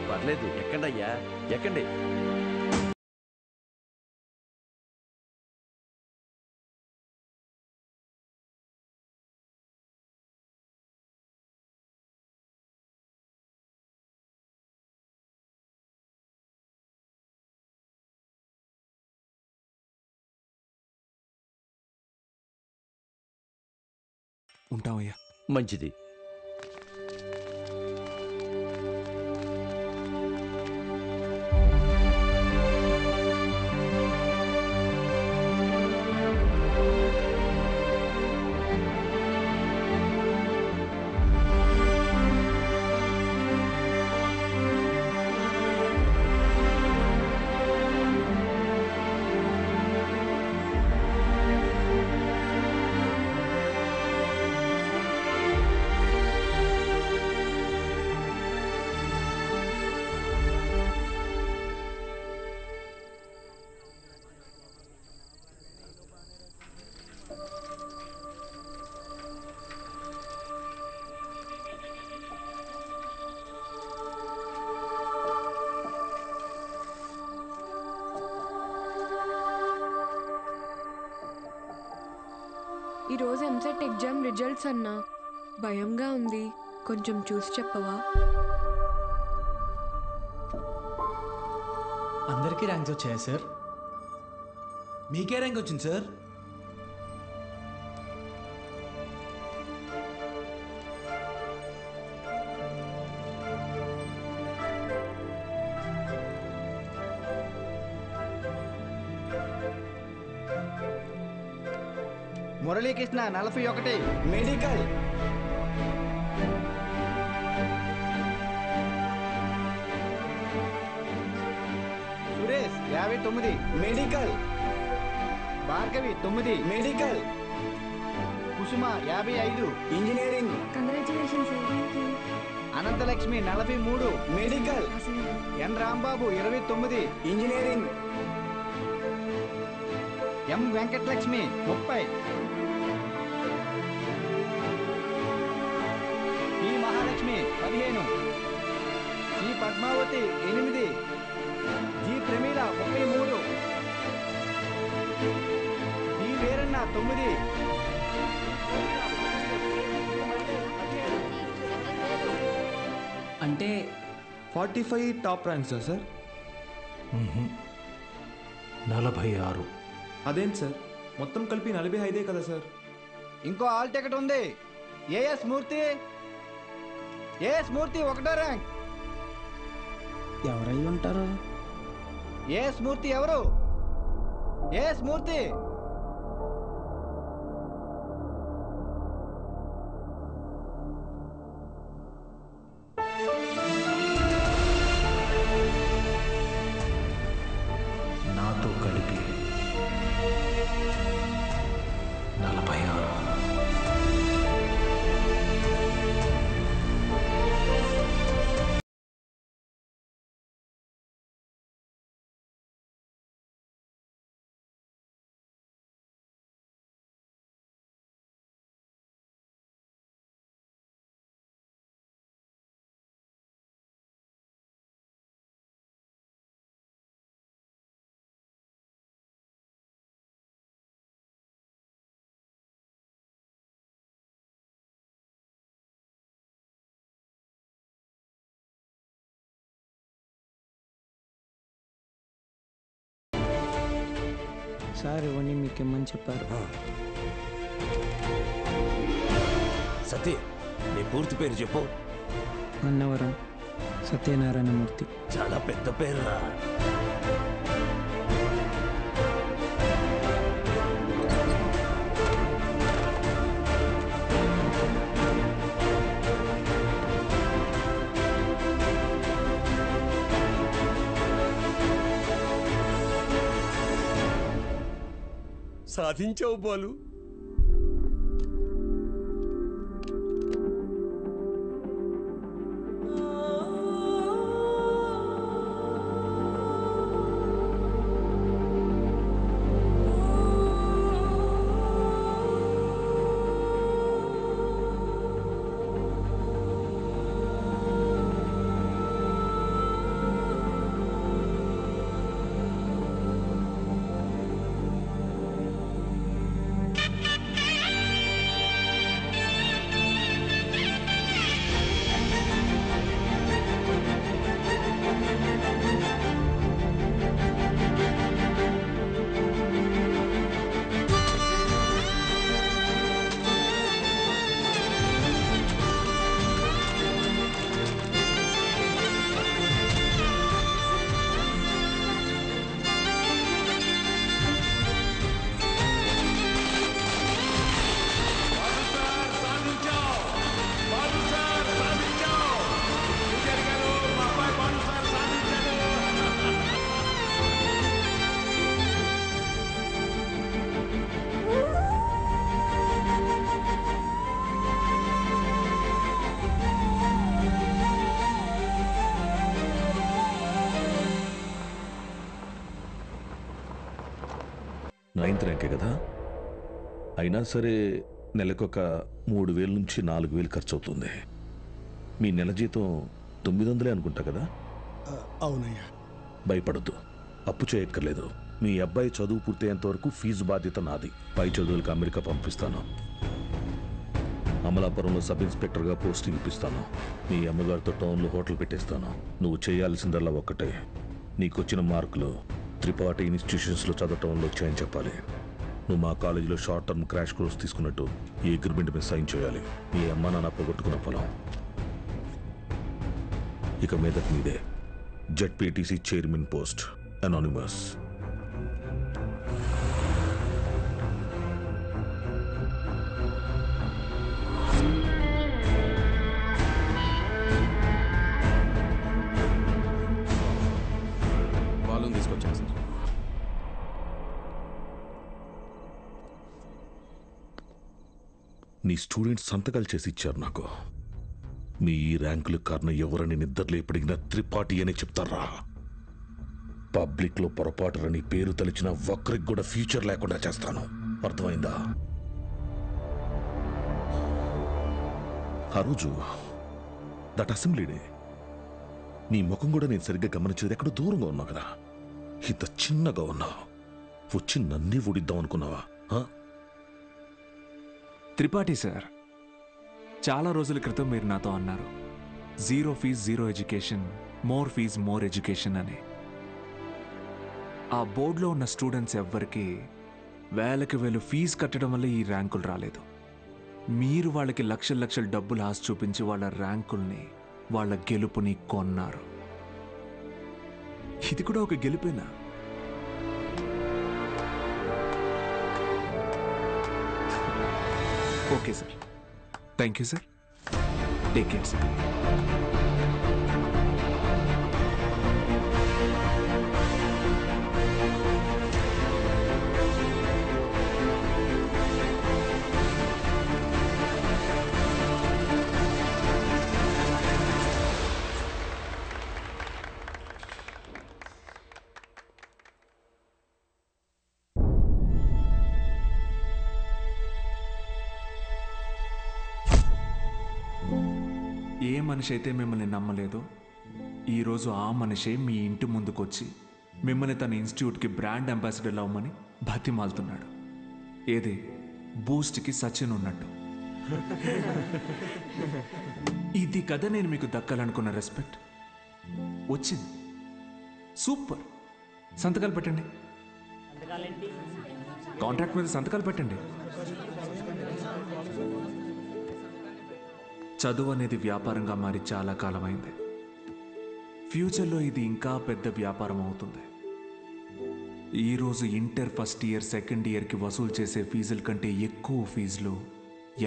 పర్లేదు, ఎక్కండి అయ్యా, ఎక్కండి. ఉంటామయ్యా. మంచిది. ఈరోజు ఎంసెట్ ఎగ్జామ్ రిజల్ట్స్ అన్నా, భయంగా ఉంది, కొంచెం చూసి చెప్పవా? అందరికీ ర్యాంక్స్ వచ్చాయా సార్? మీకే ర్యాంక్ వచ్చింది sir? Muralikrishna 41 medical. Suresh 59 medical. Bhargavi 9 medical. Kusuma 55 engineering. Congratulations. Ananthalakshmi 43 medical. N Rambabu 29 engineering. M Venkatalakshmi 30. P Mahalakshmi 15. C Padmavathi 8. G Pramila 33. D Veeranna 9. అంటే 45 టాప్ ర్యాంక్సా సార్? 46. అదేంటి సార్, మొత్తం కలిపి 45 కదా సార్? ఇంకో ఆల్ టికెట్ ఉంది. ఏఎస్ మూర్తి. ఏఎస్ మూర్తి 1వ ర్యాంక్. ఎవరై ఉంటారు? ఏఎస్ మూర్తి ఎవరు? ఏఎస్ మూర్తి. నాతో కలిపి 46. సార్ ఇవన్నీ మీకు ఇమ్మని చెప్పారు. సతీ, నీ పూర్తి పేరు చెప్పు. అన్నవరం సత్యనారాయణమూర్తి. చాలా పెద్ద పేరురా. సాధించావు బాలు. నైన్త్ ర్యాంకే కదా, అయినా సరే నెలకొక 3,000 నుంచి 4,000 ఖర్చు అవుతుంది. మీ నెల జీతం 900 అనుకుంటా కదా? అవునయ్యా. భయపడద్దు, అప్పు చేయక్కర్లేదు. మీ అబ్బాయి చదువు పూర్తయ్యేంత వరకు ఫీజు బాధ్యత నాది. పై చదువులకు అమెరికా పంపిస్తాను. అమలాపురంలో సబ్ ఇన్స్పెక్టర్గా పోస్టింగ్ ఇప్పిస్తాను. మీ అమ్మగారితో టౌన్లో హోటల్ పెట్టేస్తాను. నువ్వు చేయాల్సిందల్లా ఒక్కటే, నీకొచ్చిన మార్కులు త్రిపాఠి ఇన్స్టిట్యూషన్స్లో చదవటంలో వచ్చాయని చెప్పాలి. నువ్వు మా కాలేజీలో షార్ట్ టర్మ్ క్రాష్ కోర్స్ తీసుకున్నట్టు ఈ అగ్రిమెంట్ మీద సైన్ చేయాలి. మీ అమ్మ నాన్న పోగొట్టుకున్న పొలం ఇక మీదట మీదే. ZPTC chairman post, anonymous. Balloon తీసుకొచ్చాను సార్. నీ స్టూడెంట్స్ సంతకాలు చేసి ఇచ్చారు నాకు. మీ ఈ ర్యాంకుల కారణం ఎవరని నిద్రలో ఎప్పటికినా త్రిపాఠి అనే చెప్తారా? పబ్లిక్లో పొరపాటుని పేరు తలిచిన ఒక్కరికి కూడా ఫ్యూచర్ లేకుండా చేస్తాను. అర్థమైందా? ఆ రోజు దట్ అసెంబ్లీ డే నీ ముఖం కూడా నేను సరిగ్గా గమనించేది ఎక్కడో దూరంగా ఉన్నావు కదా. ఇంత చిన్నగా ఉన్నావు. వచ్చి నన్నే ఊడిద్దాం అనుకున్నావా? త్రిపాఠి సార్, చాలా రోజుల క్రితం మీరు నాతో అన్నారు, 0 fees 0 education, more fees more education అని. ఆ బోర్డులో ఉన్న స్టూడెంట్స్ ఎవ్వరికి వేలకి వేలు ఫీజు కట్టడం వల్ల ఈ ర్యాంకులు రాలేదు. మీరు వాళ్ళకి లక్షల లక్షల డబ్బులు ఆశ చూపించి వాళ్ళ ర్యాంకుల్ని, వాళ్ళ గెలుపుని కొన్నారు. ఇది కూడా ఒక గెలుపేనా? Okay sir, thank you sir. Take care sir. ఏ మనిషి అయితే మిమ్మల్ని నమ్మలేదో ఈరోజు ఆ మనిషే మీ ఇంటి ముందుకొచ్చి మిమ్మల్ని తన ఇన్స్టిట్యూట్కి బ్రాండ్ అంబాసిడర్ అవ్వమని బతిమాలుతున్నాడు. ఏదే బూస్ట్కి సచిన్ ఉన్నట్టు. ఇది కదా నేను మీకు దక్కాలనుకున్న రెస్పెక్ట్. వచ్చింది. సూపర్. సంతకాలు పెట్టండి. కాంట్రాక్ట్ మీద సంతకాలు పెట్టండి. చదువు అనేది వ్యాపారంగా మారి చాలా కాలమైంది. ఫ్యూచర్లో ఇది ఇంకా పెద్ద వ్యాపారం అవుతుంది. ఈరోజు ఇంటర్ ఫస్ట్ ఇయర్ సెకండ్ ఇయర్కి వసూలు చేసే ఫీజుల కంటే ఎక్కువ ఫీజులు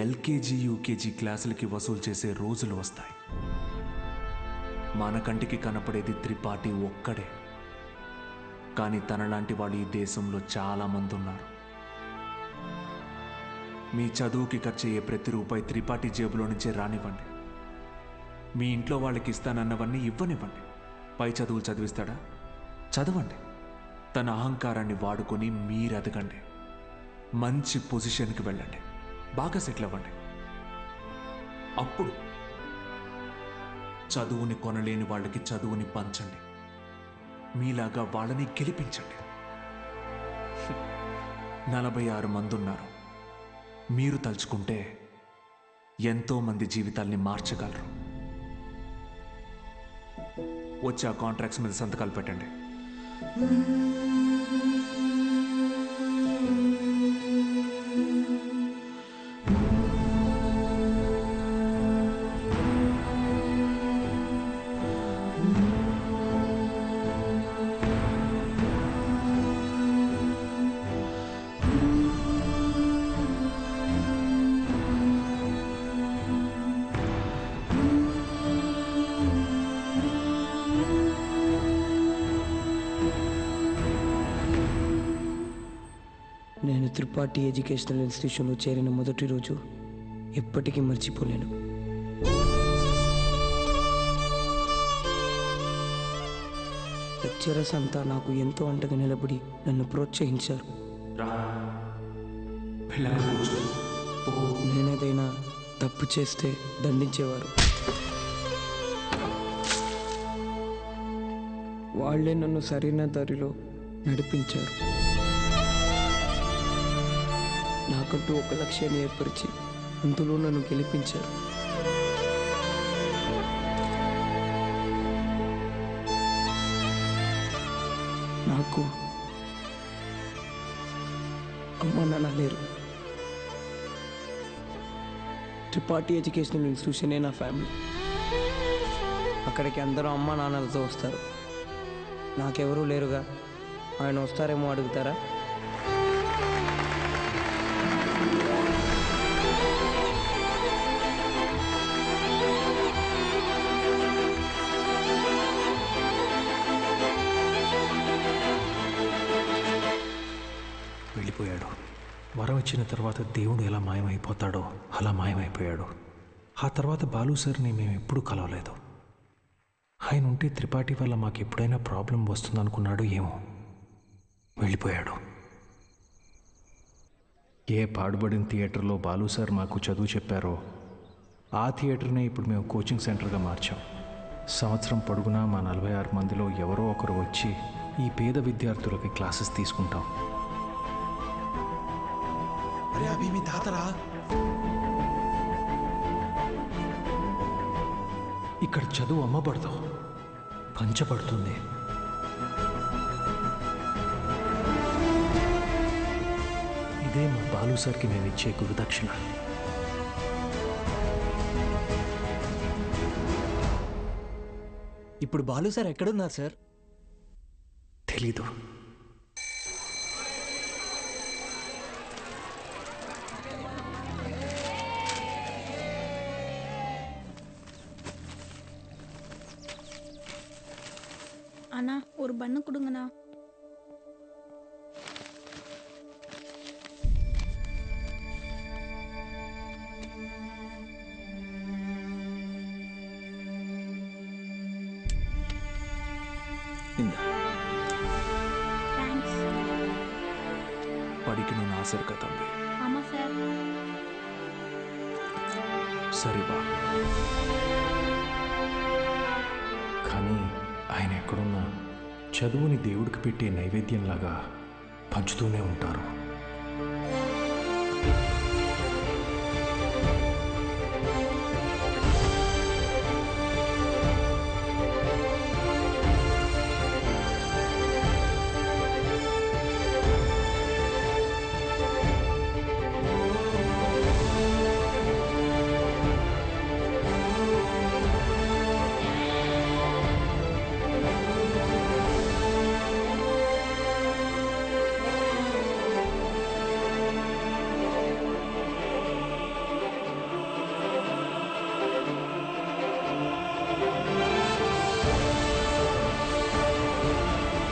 ఎల్కేజీ యూకేజీ క్లాసులకి వసూలు చేసే రోజులు వస్తాయి. మన కంటికి కనపడేది త్రిపాఠి ఒక్కడే, కానీ తనలాంటి వాళ్ళు ఈ దేశంలో చాలామంది ఉన్నారు. మీ చదువుకి ఖర్చు అయ్యే ప్రతి రూపాయి త్రిపాఠి జేబులో నుంచే రానివ్వండి. మీ ఇంట్లో వాళ్ళకి ఇస్తానన్నవన్నీ ఇవ్వనివ్వండి. పై చదువులు చదివిస్తాడా? చదవండి. తన అహంకారాన్ని వాడుకొని మీరు ఎదగండి. మంచి పొజిషన్కి వెళ్ళండి. బాగా సెటిల్ అవ్వండి. అప్పుడు చదువుని కొనలేని వాళ్ళకి చదువుని పంచండి. మీలాగా వాళ్ళని గెలిపించండి. 46 మంది ఉన్నారు. మీరు తలుచుకుంటే ఎంతో మంది జీవితాల్ని మార్చగలరు. వచ్చి ఆ కాంట్రాక్ట్స్ మీద సంతకాలు పెట్టండి. నేను త్రిపాఠి ఎడ్యుకేషనల్ ఇన్స్టిట్యూషన్లో చేరిన మొదటి రోజు ఎప్పటికీ మర్చిపోలేను. లెక్చరర్స్ అంతా నాకు ఎంతో అంటగా నిలబడి నన్ను ప్రోత్సహించారు. నేనేదైనా తప్పు చేస్తే దండించేవారు. వాళ్ళే నన్ను సరైన దారిలో నడిపించారు. నాకంటూ ఒక లక్ష్యాన్ని ఏర్పరిచి అందులో నన్ను గెలిపించారు. నాకు అమ్మ నాన్న లేరు. త్రిపాఠి ఎడ్యుకేషనల్ ఇన్స్టిట్యూషనే నా ఫ్యామిలీ. అక్కడికి అందరూ అమ్మ నాన్నలతో వస్తారు. నాకెవరూ లేరుగా. ఆయన వస్తారేమో అడుగుతారా? వెళ్ళిపోయాడు. వరం ఇచ్చిన తర్వాత దేవుడు ఎలా మాయమైపోతాడో అలా మాయమైపోయాడు. ఆ తర్వాత బాలు సార్ని మేము ఎప్పుడూ కలవలేదు. ఆయన ఉంటే త్రిపాఠి వల్ల మాకు ఎప్పుడైనా ప్రాబ్లం వస్తుందనుకున్నాడు ఏమో. వెళ్ళిపోయాడు. ఏ పాడుబడిన థియేటర్లో బాలు సార్ మాకు చదువు చెప్పారో ఆ థియేటర్నే ఇప్పుడు మేము కోచింగ్ సెంటర్గా మార్చాం. సంవత్సరం పొడుగునా మా 46 మందిలో ఎవరో ఒకరు వచ్చి ఈ పేద విద్యార్థులకి క్లాసెస్ తీసుకుంటాం. అరే అభి మీ తాతరా. ఇక్కడ చదువు అమ్మబడదు, పంచబడుతుంది. ఇదే మా బాలు సార్కి మేము ఇచ్చే గురుదక్షిణ. ఇప్పుడు బాలు సార్ ఎక్కడున్నారు సార్? తెలీదు. அண்ணா ஒரு பண்ணு கொடுங்கண்ணா. படிக்கணும் ஆசை இருக்கா தம்பி? ஆமா சார். సరే బా. కానీ ఆయన ఎక్కడున్నా చదువుని దేవుడికి పెట్టే నైవేద్యంలాగా పంచుతూనే ఉంటారు.